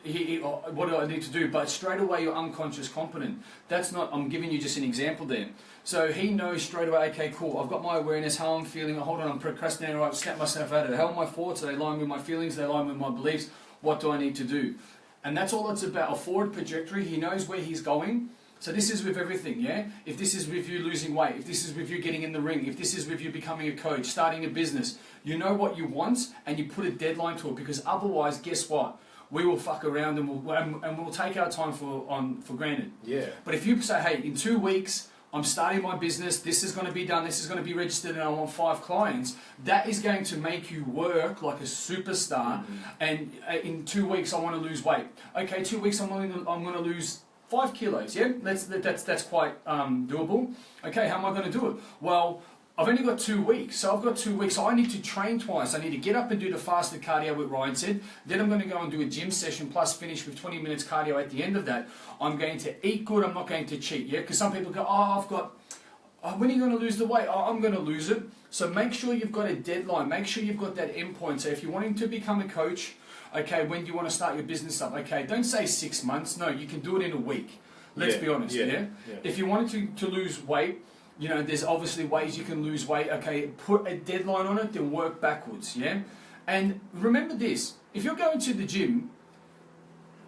what do I need to do? But straight away you're unconscious competent. That's not, I'm giving you just an example there. So he knows straight away, okay, cool, I've got my awareness, how I'm feeling, hold on, I'm procrastinating, right, snap myself out of it. How are my thoughts? Are they align with my feelings? Are they align with my beliefs? What do I need to do? And that's all it's about, a forward trajectory. He knows where he's going, So this is with everything, yeah? If this is with you losing weight, if this is with you getting in the ring, if this is with you becoming a coach, starting a business, you know what you want and you put a deadline to it, because otherwise, guess what? We will fuck around and we'll take our time for granted. Yeah. But if you say, hey, in 2 weeks, I'm starting my business, this is going to be done, this is going to be registered, and I want 5 clients, that is going to make you work like a superstar. And in 2 weeks, I want to lose weight. Okay, 2 weeks, I'm going to lose 5 kilos, yeah? That's quite doable. Okay, how am I going to do it? Well, I've only got 2 weeks, so I've got 2 weeks, so I need to train twice. I need to get up and do the fasted cardio, what Ryan said. Then I'm going to go and do a gym session, plus finish with 20 minutes cardio at the end of that. I'm going to eat good, I'm not going to cheat, yeah? Because some people go, when are you going to lose the weight? Oh, I'm going to lose it. So make sure you've got a deadline, make sure you've got that end point. So if you're wanting to become a coach, okay, when do you want to start your business up? Okay, don't say 6 months, no, you can do it in a week. Let's be honest, yeah? If you wanted to lose weight, you know, there's obviously ways you can lose weight. Okay, put a deadline on it, then work backwards, yeah? And remember this, if you're going to the gym,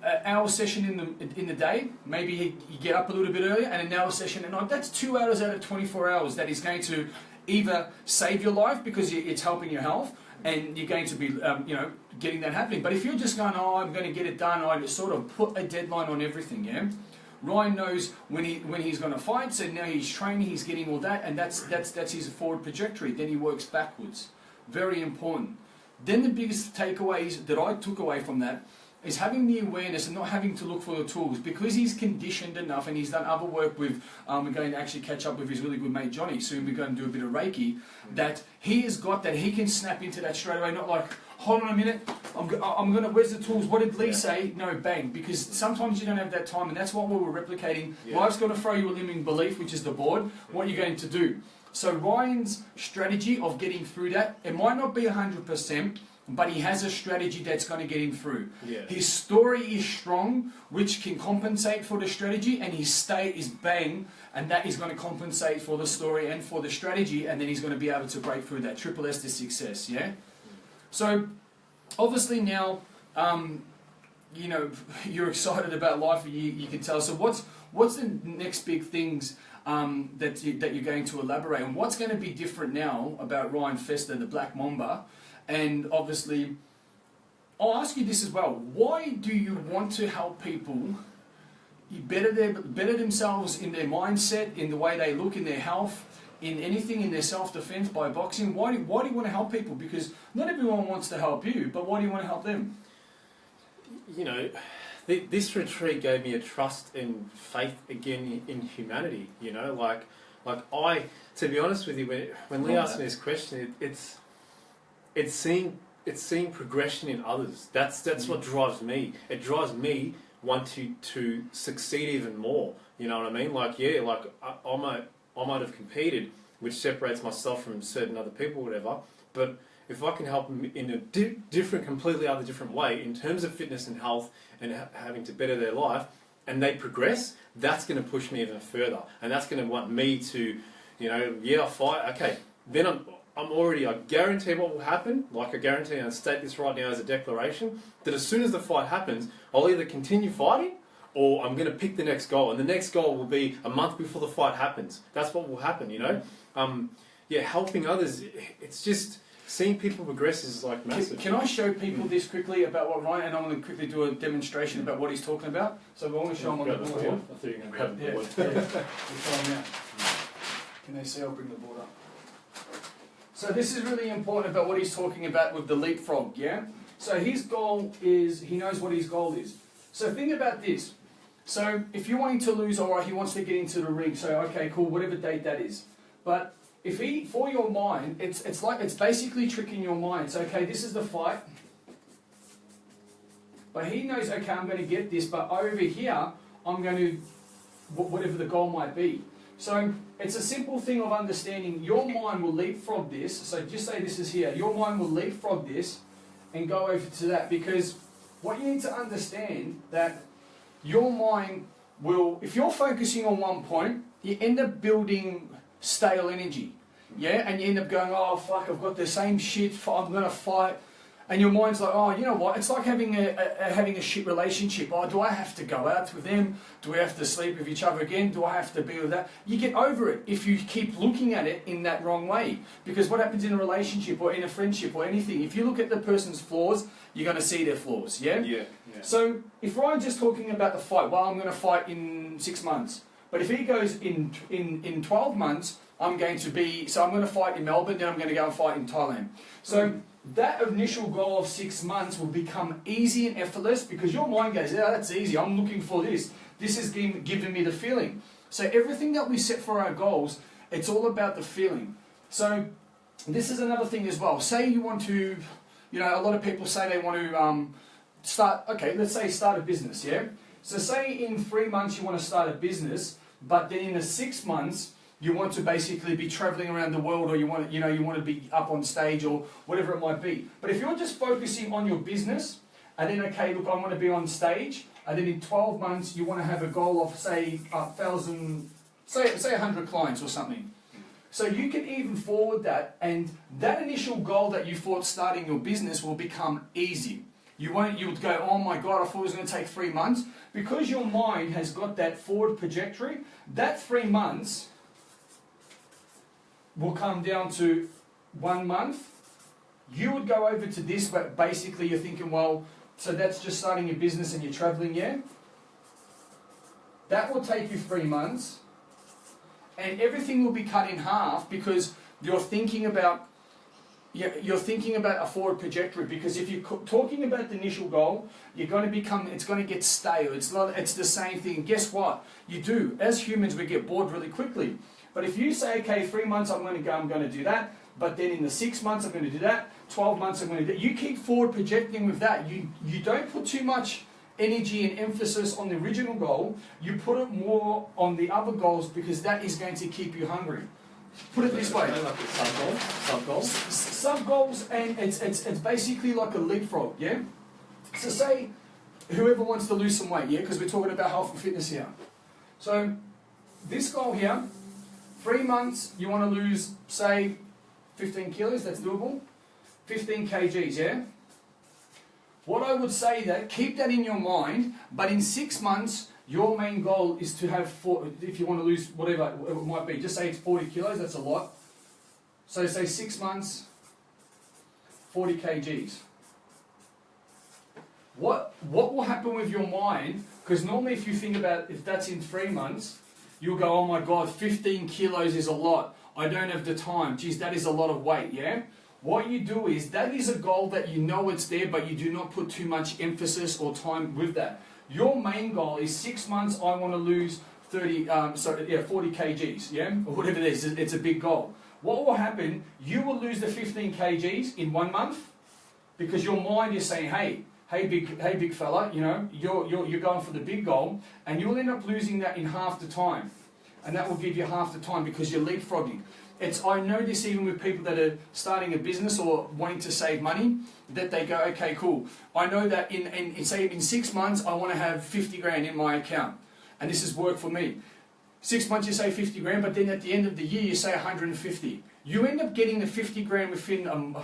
an hour session in the day, maybe you get up a little bit earlier, and an hour session at night, that's 2 hours out of 24 hours that is going to either save your life because it's helping your health, and you're going to be, getting that happening. But if you're just going, I'm going to get it done, I just sort of put a deadline on everything, yeah? Ryan knows when he's going to fight, so now he's training, he's getting all that, and that's his forward trajectory. Then he works backwards. Very important. Then the biggest takeaways that I took away from that is having the awareness and not having to look for the tools, because he's conditioned enough and he's done other work with, we're going to actually catch up with his really good mate Johnny, soon we're going to do a bit of Reiki, that he has got that, he can snap into that straight away, not like, hold on a minute, I'm going to, where's the tools, what did Lee say? No, bang, because sometimes you don't have that time, and that's what we were replicating. Life's going to throw you a limiting belief, which is the board, what you're going to do. So Ryan's strategy of getting through that, it might not be 100%, but he has a strategy that's going to get him through. His story is strong, which can compensate for the strategy, and his state is bang, and that is going to compensate for the story and for the strategy, and then he's going to be able to break through that. Triple S to success, yeah? So, obviously now, you're excited about life, you can tell. So what's the next big things that you're going to elaborate on? What's going to be different now about Ryan Fester, the Black Mamba? And obviously, I'll ask you this as well. Why do you want to help people better themselves in their mindset, in the way they look, in their health, in anything, in their self-defense by boxing? Why do you want to help people? Because not everyone wants to help you, but why do you want to help them? You know, this retreat gave me a trust and faith again in humanity. You know, like to be honest with you, when Lee asked me this question, it's seeing progression in others. That's what drives me. It drives me want to succeed even more. You know what I mean? I might have competed, which separates myself from certain other people, whatever. But if I can help them in a completely other different way in terms of fitness and health and having to better their life, and they progress, that's going to push me even further, and that's going to want me to, fight. Okay, then I guarantee what will happen. Like I guarantee, and I state this right now as a declaration, that as soon as the fight happens, I'll either continue fighting, or I'm going to pick the next goal, and the next goal will be a month before the fight happens. That's what will happen, you know. Helping others, it's just seeing people progress is like massive. Can I show people this quickly about what Ryan, and I'm going to quickly do a demonstration about what he's talking about. So I want to show them on the board. I thought you were going to grab the board. We'll try them out. Can they see? I'll bring the board up. So this is really important about what he's talking about with the leapfrog, yeah? So his goal is, he knows what his goal is. So think about this. So if you're wanting to lose, alright, he wants to get into the ring, so okay, cool, whatever date that is. But if for your mind, it's basically tricking your mind. So okay, this is the fight. But he knows, okay, I'm going to get this, but over here, I'm going to, whatever the goal might be. So it's a simple thing of understanding. Your mind will leapfrog this. So just say this is here. Your mind will leapfrog this and go over to that, because what you need to understand that your mind will, if you're focusing on one point, you end up building stale energy, yeah, and you end up going, oh fuck, I've got the same shit, I'm going to fight, And your mind's like, oh, you know what? It's like having having a shit relationship. Oh, do I have to go out with them? Do we have to sleep with each other again? Do I have to be with that? You get over it if you keep looking at it in that wrong way. Because what happens in a relationship or in a friendship or anything, if you look at the person's flaws, you're going to see their flaws, yeah? Yeah. So if Ryan's just talking about the fight, well, I'm going to fight in 6 months. But if he goes in 12 months, I'm going to fight in Melbourne, then I'm going to go and fight in Thailand. So that initial goal of 6 months will become easy and effortless because your mind goes, yeah, that's easy, I'm looking for this. This is giving me the feeling. So everything that we set for our goals, it's all about the feeling. So this is another thing as well. Say you want to, you know, a lot of people say they want to let's say start a business, yeah? So say in 3 months you want to start a business, but then in the 6 months, you want to basically be traveling around the world, or you want to be up on stage, or whatever it might be. But if you're just focusing on your business, and then okay, look, I want to be on stage, and then in 12 months you want to have a goal of say 1,000, say 100 clients or something. So you can even forward that, and that initial goal that you thought starting your business will become easy. You would go, oh my God, I thought it was going to take 3 months. Because your mind has got that forward trajectory, that 3 months will come down to 1 month. You would go over to this, but basically you're thinking, well, so that's just starting your business and you're traveling, yeah? That will take you 3 months, and everything will be cut in half because you're thinking about a forward trajectory. Because if you're talking about the initial goal, it's going to get stale. It's the same thing. Guess what? You do. As humans, we get bored really quickly. But if you say, okay, 3 months I'm going to do that, but then in the 6 months I'm going to do that, 12 months I'm going to do that. You keep forward projecting with that. You don't put too much energy and emphasis on the original goal. You put it more on the other goals because that is going to keep you hungry. Put it this way. Like sub-goals? Sub-goals, and it's basically like a leapfrog, yeah? So say whoever wants to lose some weight, yeah? Because we're talking about health and fitness here. So this goal here, 3 months, you want to lose, say, 15 kilos, that's doable. 15 kgs, yeah? What I would say that, keep that in your mind, but in 6 months, your main goal is to have, if you want to lose whatever it might be, just say it's 40 kilos, that's a lot. So say 6 months, 40 kgs. What will happen with your mind, because normally if you think about if that's in 3 months, you'll go, oh my God, 15 kilos is a lot. I don't have the time. Geez, that is a lot of weight, yeah? What you do is, that is a goal that you know it's there, but you do not put too much emphasis or time with that. Your main goal is 6 months, I want to lose 40 kgs, yeah? Or whatever it is, it's a big goal. What will happen, you will lose the 15 kgs in 1 month, because your mind is saying, hey big fella, you know, you're going for the big goal, and you'll end up losing that in half the time. And that will give you half the time because you're leapfrogging. I know this even with people that are starting a business or wanting to save money, that they go, okay, cool. I know that in 6 months, I want to have 50 grand in my account. And this has worked for me. 6 months you say 50 grand, but then at the end of the year you say 150. You end up getting the 50 grand within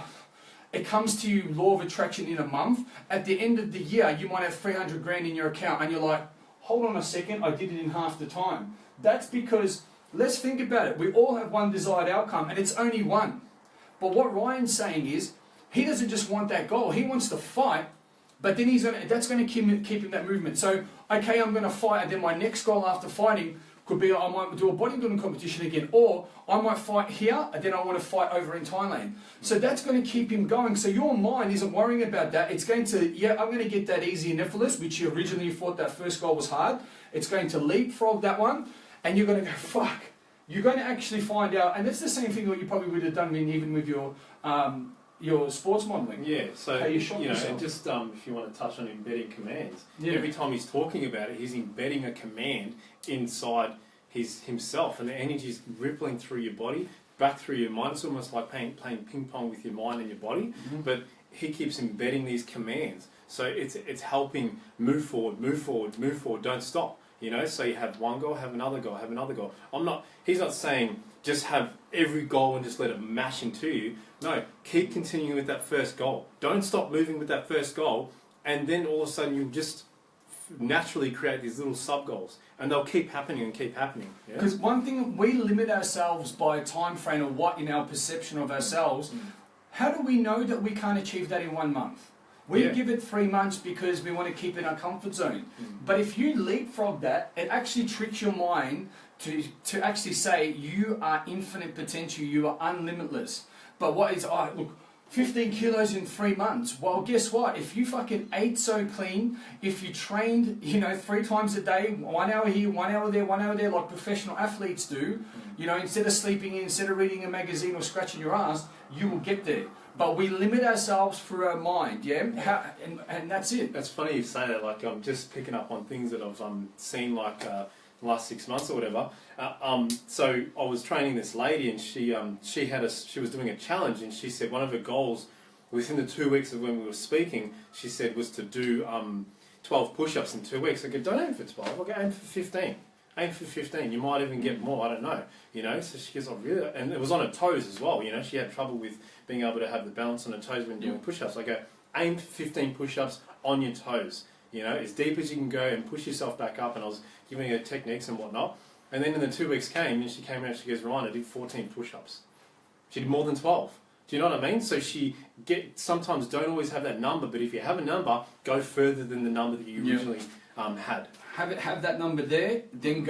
it comes to you, law of attraction, in a month. At the end of the year, you might have 300 grand in your account, and you're like, hold on a second, I did it in half the time. That's because, let's think about it. We all have one desired outcome, and it's only one. But what Ryan's saying is, he doesn't just want that goal. He wants to fight, but then that's going to keep him that movement. So, okay, I'm going to fight, and then my next goal after fighting could be I might do a bodybuilding competition again, or I might fight here, and then I want to fight over in Thailand. So that's going to keep him going. So your mind isn't worrying about that. It's going to, I'm going to get that easy and effortless, which you originally thought that first goal was hard. It's going to leapfrog that one, and you're going to go, fuck. You're going to actually find out, and that's the same thing that you probably would have done even with your sports modelling. Yeah, so, yourself. and just if you want to touch on embedding commands, yeah. Every time he's talking about it, he's embedding a command inside himself, and the energy is rippling through your body, back through your mind. It's almost like playing ping pong with your mind and your body, but he keeps embedding these commands. So it's helping move forward, don't stop. You know, so you have one goal, have another goal, have another goal. He's not saying just have every goal and just let it mash into you. No, keep continuing with that first goal. Don't stop moving with that first goal, and then all of a sudden you'll just naturally create these little sub goals, and they'll keep happening and keep happening. Because one thing, we limit ourselves by a time frame of what in our perception of ourselves. How do we know that we can't achieve that in 1 month? We give it 3 months because we want to keep it in our comfort zone. But if you leapfrog that, it actually tricks your mind to actually say you are infinite potential, you are unlimitless. But what is, look, 15 kilos in 3 months. Well, guess what? If you fucking ate so clean, if you trained, 3 times a day, 1 hour here, 1 hour there, 1 hour there, like professional athletes do, instead of sleeping in, instead of reading a magazine or scratching your ass, you will get there. But we limit ourselves through our mind, and that's it. That's funny you say that. Like, I'm just picking up on things that I've seen, like the last 6 months or whatever. So I was training this lady, and she was doing a challenge, and she said one of her goals within the 2 weeks of when we were speaking, she said was to do 12 push-ups in 2 weeks. I go, don't aim for 12. I go, aim for 15. Aim for 15. You might even get more. I don't know. So she goes, oh really? And it was on her toes as well. She had trouble with being able to have the balance on her toes when doing push-ups. I go, aim for 15 push-ups on your toes. As deep as you can go and push yourself back up. And I was giving her techniques and whatnot. And then in the 2 weeks came, and she came out and she goes, Ryan, I did 14 push-ups. She did more than 12. Do you know what I mean? So sometimes don't always have that number, but if you have a number, go further than the number that you originally had. Have that number there, then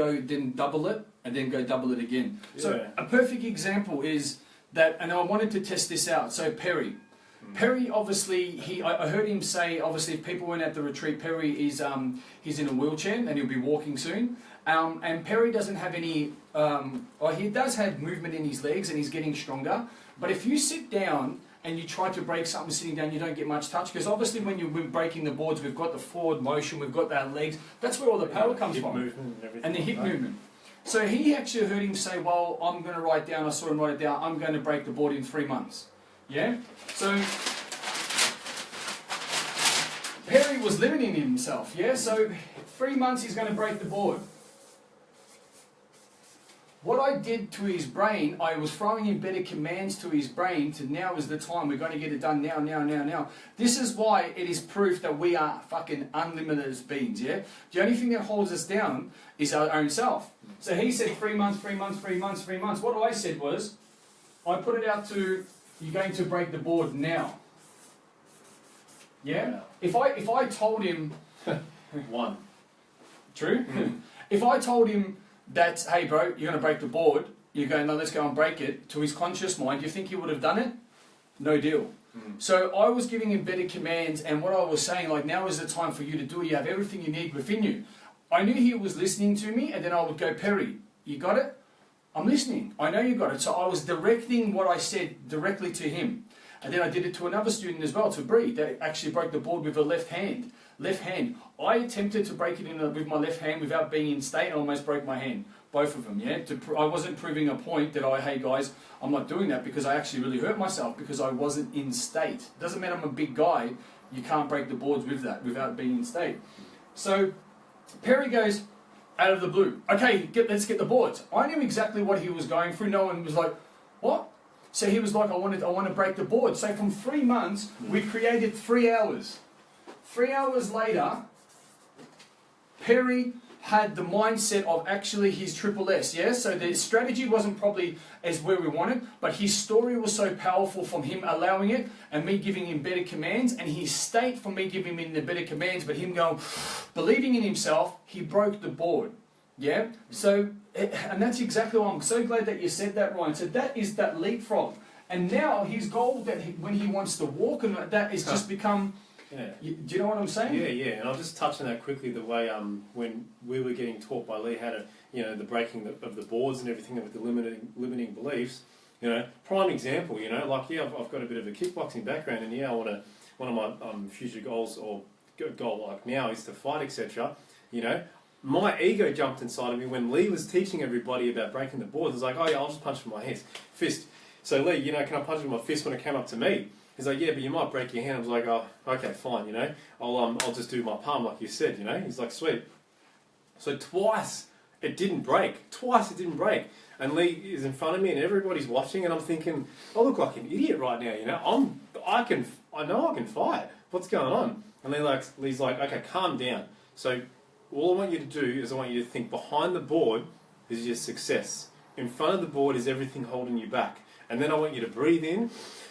double it, and then go double it again. So a perfect example is that, and I wanted to test this out. So Perry, obviously, I heard him say, obviously, if people weren't at the retreat, Perry is he's in a wheelchair and he'll be walking soon. And Perry doesn't have any, he does have movement in his legs and he's getting stronger. But if you sit down and you try to break something sitting down, you don't get much touch, because obviously when you're breaking the boards, we've got the forward motion, we've got our legs. That's where all the power comes from. Movement and everything. And the hip movement. So he actually heard him say, well, I'm going to write down, I saw him write it down, I'm going to break the board in 3 months. Yeah? So Perry was limiting himself, yeah? So 3 months he's going to break the board. What I did to his brain, I was throwing in better commands to his brain to now is the time, we're going to get it done now. This is why it is proof that we are fucking unlimited as beings, yeah? The only thing that holds us down is our own self. So he said 3 months. What I said was, I put it out to, you're going to break the board now. Yeah? If I told him... One. True? If I told him that, hey bro, you're going to break the board, you're going, no, let's go and break it, to his conscious mind, do you think he would have done it? No deal. So I was giving him better commands, and what I was saying, like, now is the time for you to do it, you have everything you need within you. I knew he was listening to me, and then I would go, Perry, you got it? I'm listening. I know you got it. So I was directing what I said directly to him. And then I did it to another student as well, to Bree. They actually broke the board with her left hand. I attempted to break it with my left hand without being in state. I almost broke my hand. Both of them, yeah? I wasn't proving a point that hey guys, I'm not doing that, because I actually really hurt myself because I wasn't in state. Doesn't mean I'm a big guy. You can't break the boards with that without being in state. So Perry goes, out of the blue, okay, let's get the boards. I knew exactly what he was going through. No one was like, what? So he was like, I want to break the board. So from 3 months, we created 3 hours. 3 hours later, Perry had the mindset of actually his triple S, yeah? So the strategy wasn't probably as where we wanted, but his story was so powerful from him allowing it and me giving him better commands, and his state from me giving him the better commands, but him going, believing in himself, he broke the board, yeah? So, and that's exactly why I'm so glad that you said that, Ryan. So that is that leapfrog. And now his goal that when he wants to walk, and that is just become... Yeah. Do you know what I'm saying? Yeah. And I'll just touch on that quickly. The way when we were getting taught by Lee how to, the breaking of the boards and everything with the limiting beliefs. Prime example. I've got a bit of a kickboxing background, and one of my future goals or goal like now is to fight, etc. My ego jumped inside of me when Lee was teaching everybody about breaking the boards. I was like, oh yeah, I'll just punch with my fist. So Lee, can I punch with my fist when it came up to me? He's like, yeah, but you might break your hand. I was like, oh, okay, fine, I'll just do my palm like you said, He's like, sweet. So twice it didn't break. Twice it didn't break. And Lee is in front of me and everybody's watching and I'm thinking, I look like an idiot right now, you know. I know I can fight. What's going on? And Lee's like, okay, calm down. So all I want you to do is I want you to think behind the board is your success. In front of the board is everything holding you back. And then I want you to breathe in,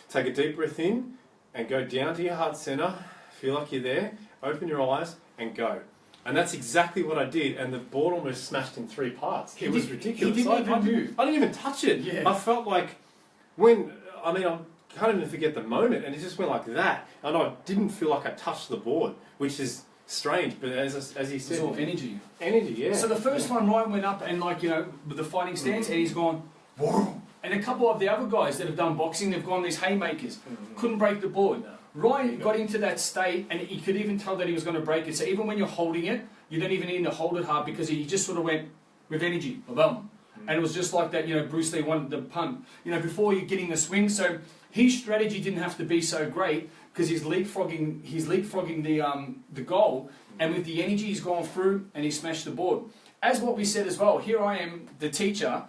take a deep breath in, and go down to your heart center, feel like you're there, open your eyes, and go. And that's exactly what I did, and the board almost smashed in 3 parts. It was ridiculous. I didn't even touch it. Yeah. I felt like I can't even forget the moment, and it just went like that. And I didn't feel like I touched the board, which is strange, but as he said... It's all energy. Energy, yeah. So the first time Ryan went up and with the fighting stance, and he's gone, whoa. And a couple of the other guys that have done boxing, they've gone these haymakers, couldn't break the board. Ryan got into that state, and he could even tell that he was going to break it. So even when you're holding it, you don't even need to hold it hard because he just sort of went with energy, boom. And it was just like that, Bruce Lee wanted the punt, before you're getting the swing. So his strategy didn't have to be so great because he's leapfrogging the goal, and with the energy he's gone through and he smashed the board. As what we said as well, here I am, the teacher,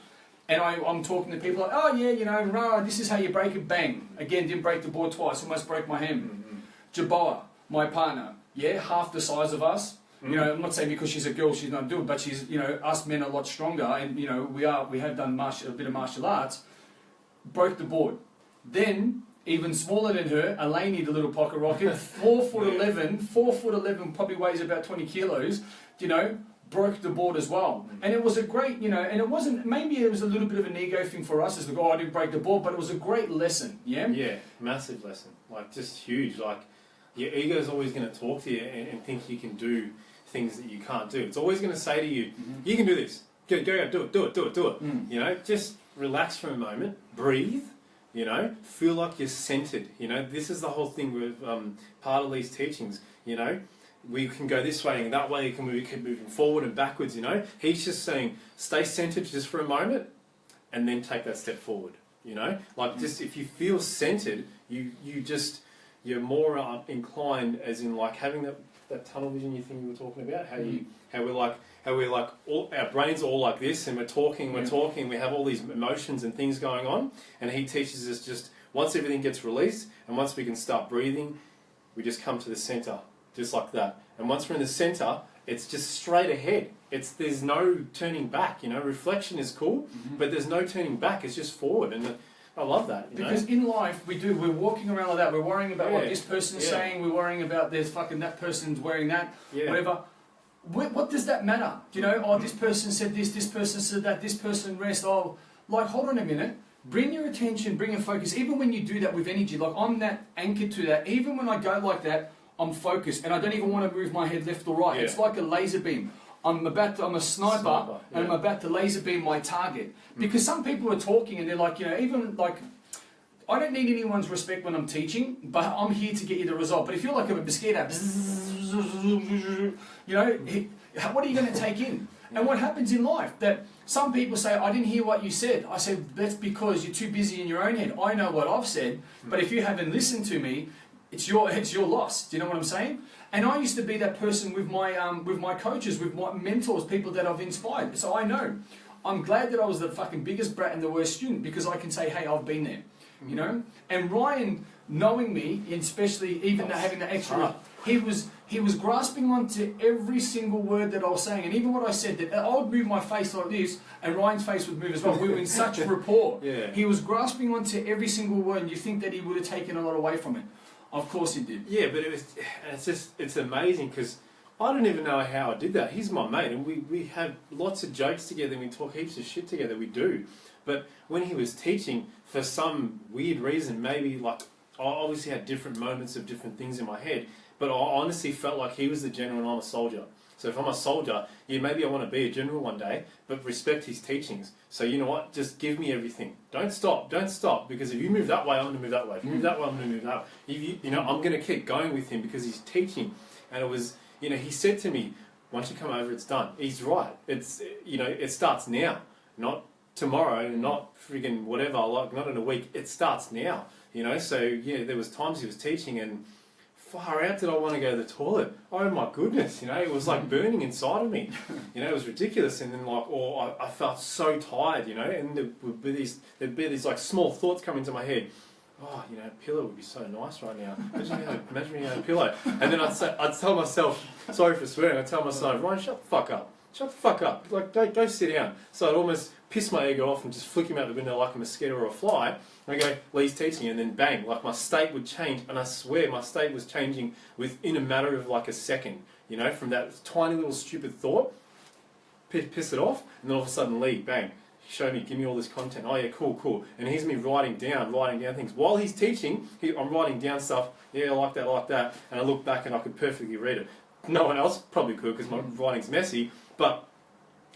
and I'm talking to people like, oh yeah, this is how you break it, bang. Again, didn't break the board twice, almost broke my hand. Jaboa, my partner, half the size of us. I'm not saying because she's a girl she's not doing, but she's, us men are a lot stronger, and we have done a bit of martial arts. Broke the board. Then, even smaller than her, Elaine, the little pocket rocket, 4'11", probably weighs about 20 kilos, broke the board as well. And it was a great, and it wasn't, maybe it was a little bit of an ego thing for us as the guy, I didn't break the board, but it was a great lesson, yeah? Yeah, massive lesson. Just huge. Your ego's always going to talk to you and think you can do things that you can't do. It's always going to say to you, you can do this. Go, do it. Just relax for a moment, breathe, feel like you're centered. This is the whole thing with part of Lee's teachings, we can go this way and that way, we can move forward and backwards, He's just saying, stay centered just for a moment and then take that step forward, Just if you feel centered, you're more inclined, as in having that tunnel vision thing you were talking about, how we're all, our brains are all like this, and we're talking, we have all these emotions and things going on, and he teaches us just, once everything gets released, and once we can start breathing, we just come to the center, just like that. And once we're in the center, it's just straight ahead. There's no turning back, reflection is cool, but there's no turning back, it's just forward, and I love that. Because in life, we're walking around like that, we're worrying about what this person's saying, we're worrying about that person's wearing that, whatever. What does that matter? This person said this person said that, this person rest, hold on a minute, bring your attention, bring your focus, even when you do that with energy, I'm that anchored to that, even when I go like that, I'm focused, and I don't even want to move my head left or right, it's like a laser beam. I'm a sniper, and I'm about to laser beam my target. Because some people are talking and they're like, I don't need anyone's respect when I'm teaching, but I'm here to get you the result. But if you're like a mosquito, what are you going to take in? And what happens in life, that some people say, I didn't hear what you said. I said, that's because you're too busy in your own head. I know what I've said, but if you haven't listened to me, it's your loss. Do you know what I'm saying? And I used to be that person with my coaches, with my mentors, people that I've inspired. So I know. I'm glad that I was the fucking biggest brat and the worst student, because I can say, hey, I've been there. And Ryan, knowing me, especially even having the extra, he was grasping onto every single word that I was saying, and even what I said, that I would move my face like this, and Ryan's face would move as well. We were in such rapport. He was grasping onto every single word, and you think that he would have taken a lot away from it. Of course he did. Yeah, but it's amazing, because I don't even know how I did that. He's my mate, and we have lots of jokes together, and we talk heaps of shit together, we do. But when he was teaching, for some weird reason, maybe I obviously had different moments of different things in my head, but I honestly felt like he was the general and I'm a soldier. So if I'm a soldier, maybe I want to be a general one day, but respect his teachings. So you know what? Just give me everything. Don't stop, because if you move that way, I'm going to move that way. If you move that way, I'm going to move that way. I'm going to keep going with him because he's teaching. And it was, he said to me, once you come over, it's done. He's right. It starts now, not tomorrow, not friggin' whatever, not in a week. It starts now, So there was times he was teaching, and far out did I want to go to the toilet? Oh my goodness, you know, it was like burning inside of me. You know, it was ridiculous. And then like, or I felt so tired, you know, and there'd be these like small thoughts come into my head. Oh, you know, a pillow would be so nice right now. Imagine me having a pillow. And then I'd tell myself, sorry for swearing, I'd tell myself, Ryan, shut the fuck up. Shut the fuck up. Like, go sit down. So I'd almost piss my ego off and just flick him out the window like a mosquito or a fly. And I go, Lee's teaching, and then bang, like my state would change. And I swear my state was changing within a matter of like a second. You know, from that tiny little stupid thought, piss it off, and then all of a sudden, Lee, bang. Show me, give me all this content. Oh yeah, cool. And here's me writing down things. While he's teaching, I'm writing down stuff. Yeah, I like that. And I look back and I could perfectly read it. No one else probably could because my writing's messy. But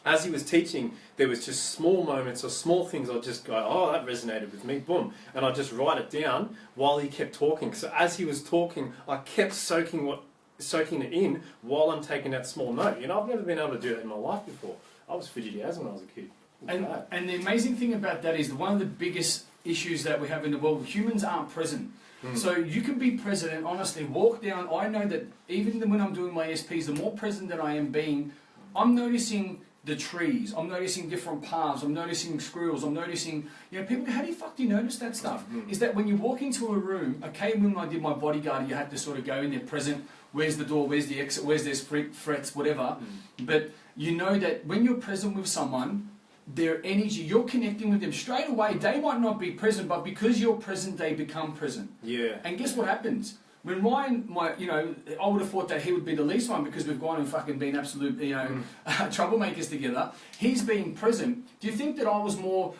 as he was teaching, there was just small moments or small things. I'd just go, oh, that resonated with me, boom. And I'd just write it down while he kept talking. So as he was talking, I kept soaking it in while I'm taking that small note. You know, I've never been able to do that in my life before. I was fidgety as when I was a kid. And the amazing thing about that is that one of the biggest issues that we have in the world, humans aren't present. So you can be present and honestly walk down. I know that even when I'm doing my SPs, the more present that I am being, I'm noticing the trees, I'm noticing different paths, I'm noticing squirrels, I'm noticing, you know, people go, how the fuck do you notice that stuff? Is that when you walk into a room, okay, when I did my bodyguard, you had to sort of go in there present, where's the door, where's the exit, where's there's frets, whatever. But you know that when you're present with someone, their energy, you're connecting with them straight away. They might not be present, but because you're present, they become present. Yeah. And guess what happens? When Ryan, I would have thought that he would be the least one because we've gone and fucking been absolute, troublemakers together. He's being present. Do you think that I was more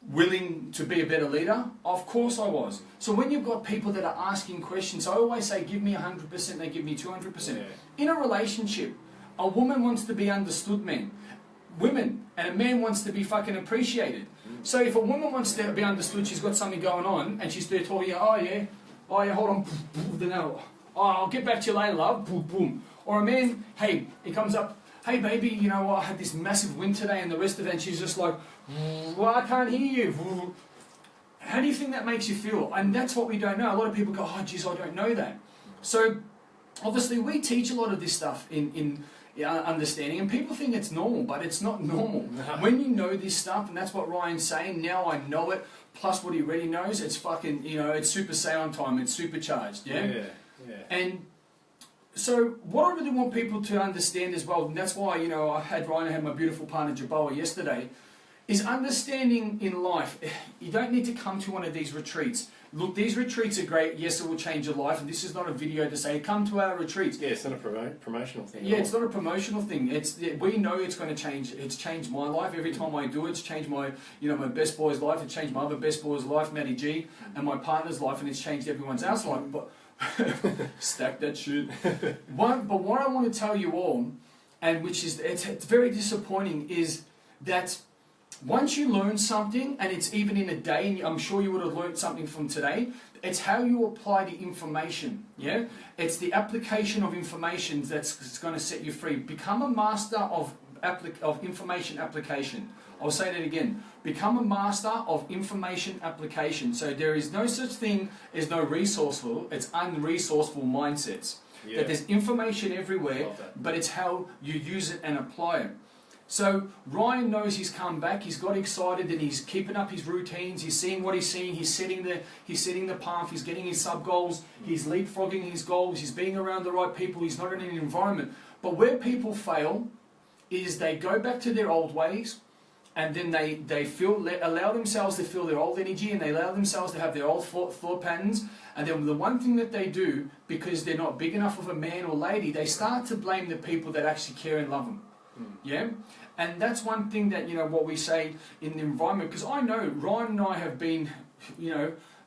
willing to be a better leader? Of course I was. So when you've got people that are asking questions, I always say, give me 100%, they give me 200%. Yeah. In a relationship, a woman wants to be understood, man. Women, and a man wants to be fucking appreciated. So if a woman wants to be understood, she's got something going on, and she's there talking, oh yeah, hold on, oh, I'll get back to you later, love, boom, boom. Or a man, hey, he comes up, hey baby, you know what, I had this massive wind today and the rest of it, and she's just like, well, I can't hear you. How do you think that makes you feel? And that's what we don't know. A lot of people go, oh geez, I don't know that. So obviously we teach a lot of this stuff in understanding, and people think it's normal, but it's not normal. When you know this stuff, and that's what Ryan's saying, now I know it, plus what he already knows, it's fucking, it's Super Saiyan time, it's supercharged, yeah? And so what I really want people to understand as well, and that's why, I had my beautiful partner Jaboa yesterday, is understanding in life, you don't need to come to one of these retreats. Look, these retreats are great. Yes, it will change your life. And this is not a video to say, come to our retreats. Yeah, it's not a promotional thing. Yeah, it's not a promotional thing. We know it's going to change. It's changed my life. Every time I do it, it's changed my, my best boy's life. It's changed my other best boy's life, Matty G, and my partner's life, and it's changed everyone's else life. But stack that shit. But what I want to tell you all, and which is, it's very disappointing, is that once you learn something, and it's even in a day, and I'm sure you would have learned something from today, it's how you apply the information, yeah? It's the application of information that's going to set you free. Become a master of information application. I'll say that again. Become a master of information application. So there is no such thing as no resourceful, it's unresourceful mindsets. Yeah. That there's information everywhere, but it's how you use it and apply it. So Ryan knows he's come back, he's got excited, and he's keeping up his routines, he's seeing what he's seeing, he's setting the path, he's getting his sub-goals, he's leapfrogging his goals, he's being around the right people, he's not in an environment. But where people fail is they go back to their old ways, and then they allow themselves to feel their old energy, and they allow themselves to have their old thought patterns, and then the one thing that they do, because they're not big enough of a man or lady, they start to blame the people that actually care and love them. Yeah, and that's one thing that what we say in the environment, because I know Ryan and I have been,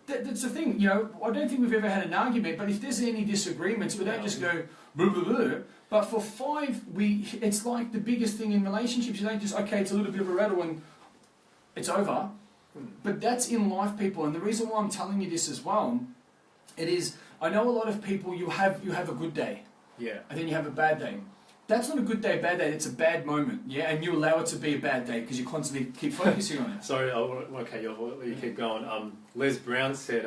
that's the thing. I don't think we've ever had an argument, but if there's any disagreements, we don't just go blah blah blah. But for 5, it's like the biggest thing in relationships. You don't just it's a little bit of a rattle and it's over. But that's in life, people, and the reason why I'm telling you this as well, it is I know a lot of people you have a good day, and then you have a bad day. That's not a good day, bad day, it's a bad moment, yeah? And you allow it to be a bad day because you constantly keep focusing on it. Sorry, okay, you keep going. Les Brown said,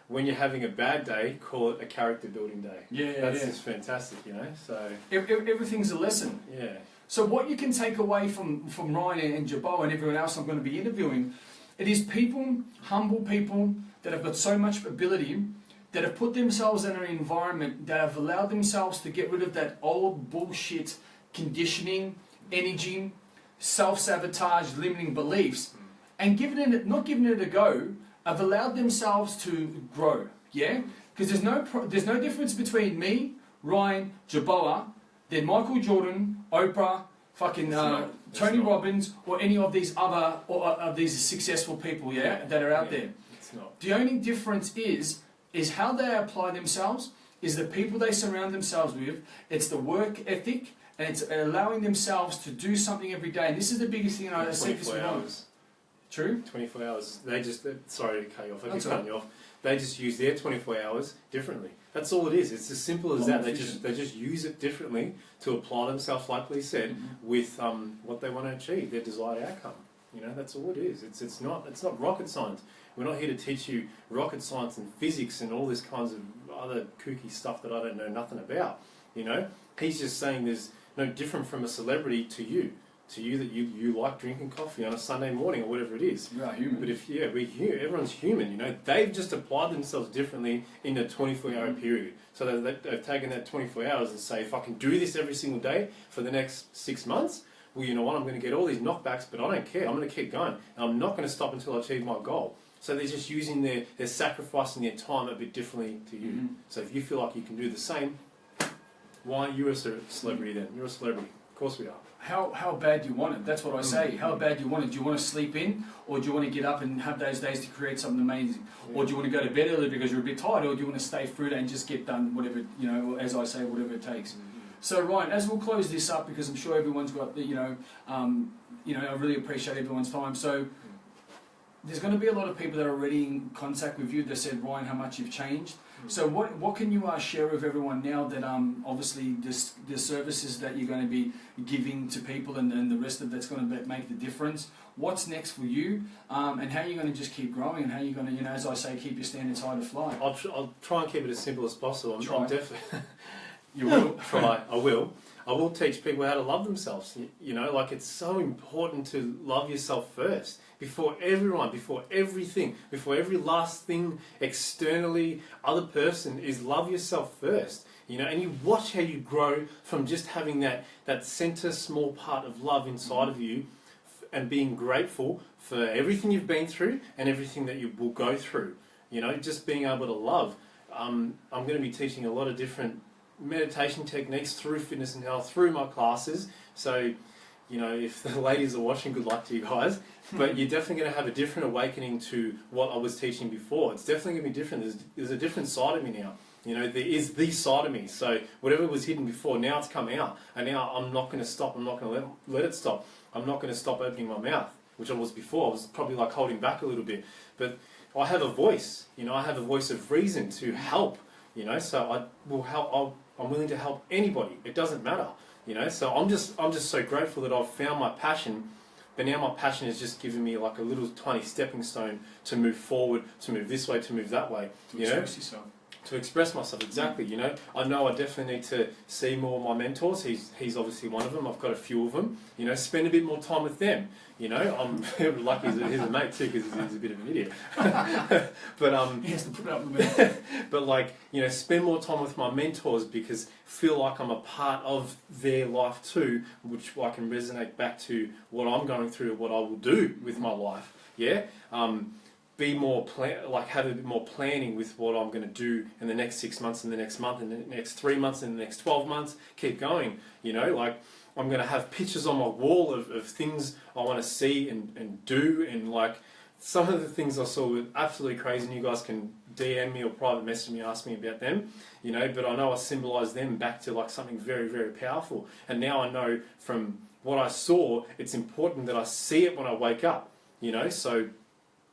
when you're having a bad day, call it a character building day. That's just fantastic, you know. So everything's a lesson. Yeah. So what you can take away from Ryan and Jabbo and everyone else I'm going to be interviewing, it is people, humble people that have got so much ability, that have put themselves in an environment that have allowed themselves to get rid of that old bullshit conditioning, energy, self-sabotage, limiting beliefs, and not giving it a go, have allowed themselves to grow. Yeah, because there's no difference between me, Ryan, Jabboa, than Michael Jordan, Oprah, fucking Tony Robbins, or any of these other of these successful people. Yeah, that are out there. It's not. The only difference is how they apply themselves, is the people they surround themselves with, it's the work ethic, and it's allowing themselves to do something every day. And this is the biggest thing I see this hours. True? 24 hours. They just, sorry to cut you off, I keep That's cutting you off. They just use their 24 hours differently. That's all it is. It's as simple as that. They just use it differently to apply themselves, like Lee said, with what they want to achieve, their desired outcome. You know, that's all it is. It's not rocket science. We're not here to teach you rocket science and physics and all this kinds of other kooky stuff that I don't know nothing about. You know, he's just saying there's no different from a celebrity to you that you like drinking coffee on a Sunday morning or whatever it is. We are human. But we're human. Everyone's human. You know, they've just applied themselves differently in a 24-hour period. So they've taken that 24 hours and say, if I can do this every single day for the next 6 months, well, you know what? I'm going to get all these knockbacks, but I don't care. I'm going to keep going, and I'm not going to stop until I achieve my goal. So they're just using they're sacrificing their time a bit differently to you. So if you feel like you can do the same, why aren't you a celebrity then? You're a celebrity. Of course we are. How bad do you want it? That's what I say. How bad do you want it? Do you want to sleep in, or do you want to get up and have those days to create something amazing? Or do you want to go to bed early because you're a bit tired, or do you want to stay through that and just get done whatever, you know, as I say, whatever it takes? So Ryan, as we'll close this up, because I'm sure everyone's got the, I really appreciate everyone's time. So there's going to be a lot of people that are already in contact with you that said, Ryan, how much you've changed. So what can you share with everyone now that obviously the services that you're going to be giving to people and the rest of that's going to make the difference? What's next for you, and how you're going to just keep growing, and how you're going to, as I say, keep your standards high to fly? I'll try and keep it as simple as possible. I'm definitely. You will try. I will teach people how to love themselves. You know, like it's so important to love yourself first. Before everyone, before everything, before every last thing externally, other person, is love yourself first. You know, and you watch how you grow from just having that center small part of love inside of you, and being grateful for everything you've been through and everything that you will go through. You know, just being able to love. I'm going to be teaching a lot of different meditation techniques through fitness and health, through my classes. So, you know, if the ladies are watching, good luck to you guys. But you're definitely going to have a different awakening to what I was teaching before. It's definitely going to be different. There's a different side of me now. You know, there is the side of me. So whatever was hidden before, now it's come out. And now I'm not going to stop. I'm not going to let it stop. I'm not going to stop opening my mouth, which I was before. I was probably like holding back a little bit. But I have a voice. You know, I have a voice of reason to help. You know, so I will help. I'm willing to help anybody. It doesn't matter. You know, so I'm just so grateful that I've found my passion. But now my passion is just giving me like a little tiny stepping stone to move forward, to move this way, to move that way. To express yourself. To express myself, exactly. You know, I know I definitely need to see more of my mentors. He's obviously one of them. I've got a few of them. You know, spend a bit more time with them. You know, I'm lucky he's a mate too, because he's a bit of an idiot. But he has to put up with me. But like, you know, spend more time with my mentors, because feel like I'm a part of their life too, which I can resonate back to what I'm going through, what I will do with my life. Yeah. Be more have a bit more planning with what I'm going to do in the next 6 months, and the next month, and the next 3 months, and the next 12 months. Keep going. You know, like I'm going to have pictures on my wall of things I want to see and do, and like some of the things I saw were absolutely crazy. And you guys can DM me or private message me, ask me about them. You know, but I know I symbolise them back to like something very, very powerful. And now I know from what I saw, it's important that I see it when I wake up. You know, so.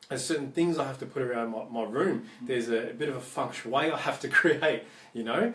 There's certain things I have to put around my room. There's a bit of a feng shui I have to create, you know.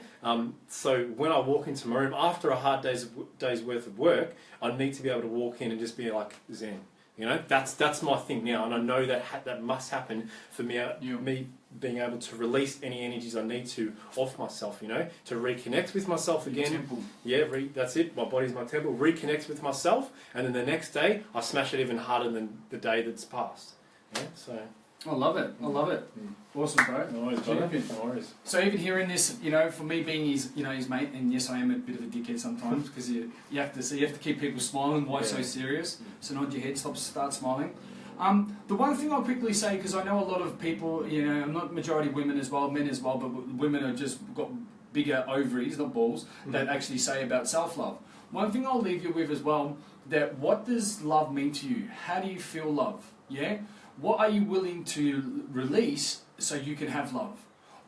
So when I walk into my room after a hard day's worth of work, I need to be able to walk in and just be like zen. You know, that's my thing now, and I know that that must happen for me. Yeah. Me being able to release any energies I need to off myself. You know, to reconnect with myself again. Temple. Yeah, that's it. My body's my temple. Reconnect with myself, and then the next day I smash it even harder than the day that's passed. Yeah, so. I love it. I love it. Awesome, bro. No worries, brother. No worries. So even hearing this, you know, for me being his mate, and yes, I am a bit of a dickhead sometimes because you have to keep people smiling. Why so serious? So nod your head, start smiling. The one thing I'll quickly say, because I know a lot of people, you know, I'm not majority women as well, men as well, but women are just got bigger ovaries, not balls, that actually say about self-love. One thing I'll leave you with as well, that what does love mean to you? How do you feel love? Yeah? What are you willing to release so you can have love?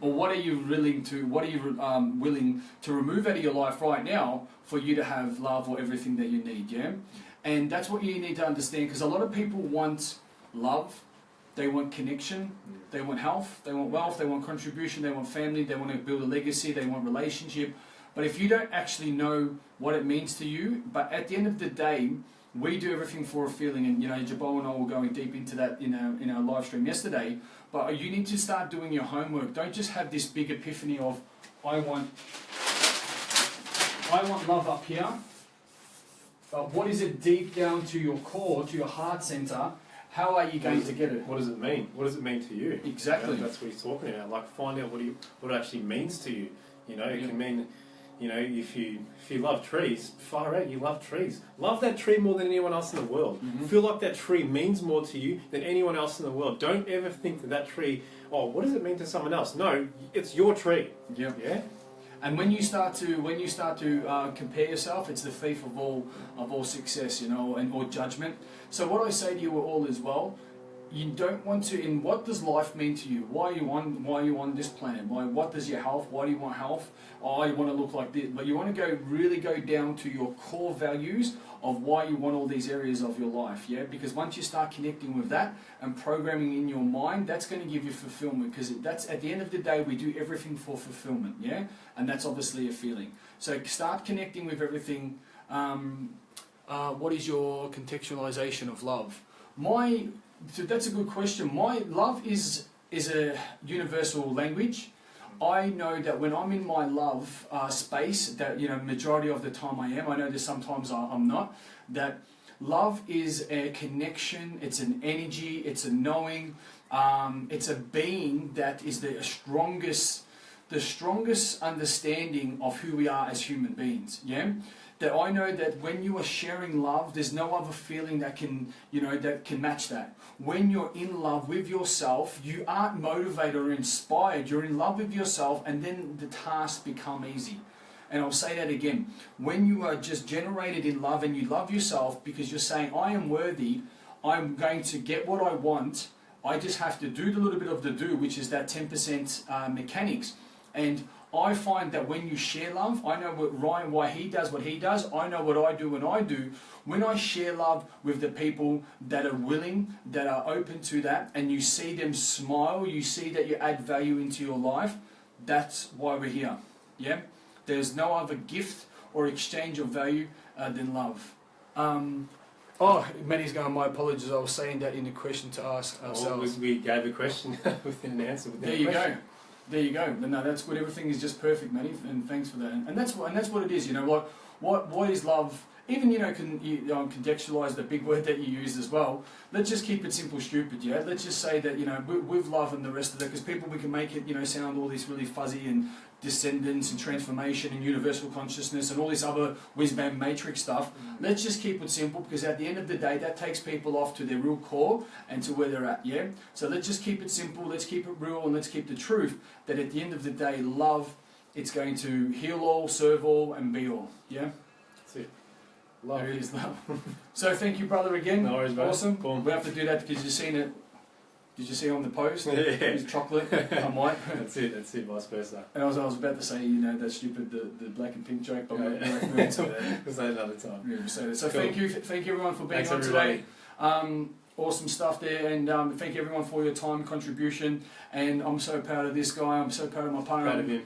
Or what are you willing to remove out of your life right now for you to have love or everything that you need, yeah? And that's what you need to understand, because a lot of people want love, they want connection, they want health, they want wealth, they want contribution, they want family, they want to build a legacy, they want relationship. But if you don't actually know what it means to you, but at the end of the day, we do everything for a feeling, and you know, Jabal and I were going deep into that in our live stream yesterday. But you need to start doing your homework. Don't just have this big epiphany of I want love up here. But what is it deep down to your core, to your heart center? How are you going to get it? What does it mean? What does it mean to you? Exactly. You know, that's what he's talking about. Like, find out what it actually means to you. You know, it can mean, you know, if you love trees, far out, you love trees. Love that tree more than anyone else in the world. Feel like that tree means more to you than anyone else in the world. Don't ever think that tree, oh, what does it mean to someone else? No, it's your tree. Yeah. Yeah. And when you start to compare yourself, it's the thief of all success, you know, or judgment. So what I say to you all as well, you don't want to. In what does life mean to you? Why are you on this planet? What does your health? Why do you want health? Oh, you want to look like this, but you want to really go down to your core values of why you want all these areas of your life. Yeah, because once you start connecting with that and programming in your mind, that's going to give you fulfillment. Because that's at the end of the day, we do everything for fulfillment. Yeah, and that's obviously a feeling. So start connecting with everything. What is your contextualization of love? So that's a good question. My love is a universal language. I know that when I'm in my love space, that, you know, majority of the time I am. I know that sometimes I'm not. That love is a connection. It's an energy. It's a knowing. It's a being that is the strongest understanding of who we are as human beings. Yeah. That I know that when you are sharing love, there's no other feeling that can, you know, that can match that. When you're in love with yourself, you aren't motivated or inspired. You're in love with yourself, and then the tasks become easy. And I'll say that again. When you are just generated in love and you love yourself because you're saying, I am worthy, I'm going to get what I want, I just have to do the little bit of the do, which is that 10% mechanics. And I find that when you share love, I know what Ryan, why he does what he does, I know what I do when I do. When I share love with the people that are willing, that are open to that, and you see them smile, you see that you add value into your life, that's why we're here. Yeah? There's no other gift or exchange of value than love. Manny's going, my apologies, I was saying that in the question to ask ourselves. Well, we gave a question within an answer. There you go. There you go. But no, that's good. Everything is just perfect, Manny, and thanks for that. And that's what it is. You know what is love? Even, you know, contextualize the big word that you use as well. Let's just keep it simple, stupid. Yeah. Let's just say that, you know, with love and the rest of that, because people, we can make it, you know, sound all this really fuzzy and descendants and transformation and universal consciousness and all this other whiz-bang matrix stuff. Let's just keep it simple, because at the end of the day, that takes people off to their real core and to where they're at. Yeah. So let's just keep it simple. Let's keep it real, and let's keep the truth that at the end of the day, love, it's going to heal all, serve all, and be all. Yeah. That's it. Love. There is love. So thank you, brother, again. No worries, mate. Awesome. Boom. We have to do that because you've seen it. Did you see on the post? Yeah. It's chocolate. I'm white. That's it. Vice versa. And I was about to say, you know, that stupid the black and pink joke, but we'll into that. We'll say it another time. Yeah, we'll say that. So cool. thank you everyone for being Thanks, on everybody. today. Awesome stuff there, and thank you everyone for your time, contribution, and I'm so proud of this guy. I'm so proud of my partner. Proud of him.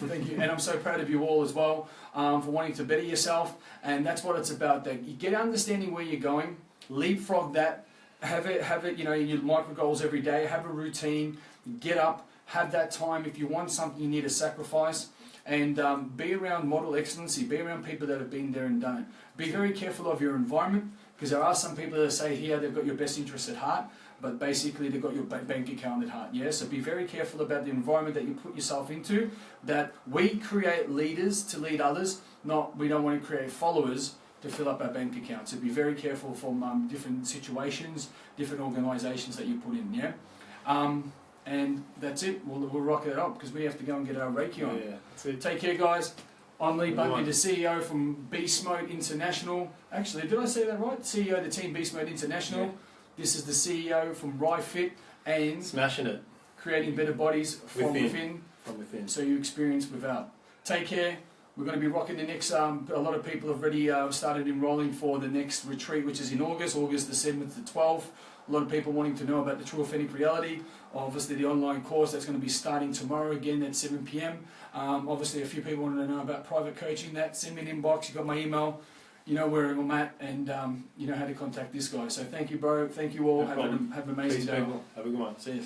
Thank you, and I'm so proud of you all as well for wanting to better yourself, and that's what it's about. That you get understanding where you're going, leapfrog that, have it, you know, your micro goals every day, have a routine, get up, have that time. If you want something, you need to sacrifice, and be around model excellency, be around people that have been there and done it. Be very careful of your environment, because there are some people that say here they've got your best interests at heart, but basically they've got your bank account at heart. Yeah, so be very careful about the environment that you put yourself into, that we create leaders to lead others, not we don't want to create followers to fill up our bank account. So be very careful from different situations, different organisations that you put in, yeah? And that's it, we'll rock it up, because we have to go and get our Reiki on. Yeah, that's it. Take care, guys. I'm Lee Buntley, the CEO from Beast Mode International. Actually, did I say that right? CEO of the team Beast Mode International. Yeah. This is the CEO from RiFit and Smashing it. creating better bodies from within. From within. So you experience without. Take care. We're going to be rocking the next, a lot of people have already started enrolling for the next retreat, which is in August the 7th to 12th. A lot of people wanting to know about the True Authentic Reality. Obviously the online course that's going to be starting tomorrow again at 7 p.m. Obviously a few people want to know about private coaching. That, send me an inbox, you got my email, you know where I'm at, and you know how to contact this guy. So thank you, bro. Thank you all. No problem. Have an amazing Peace, day. people. Have a good one. See you.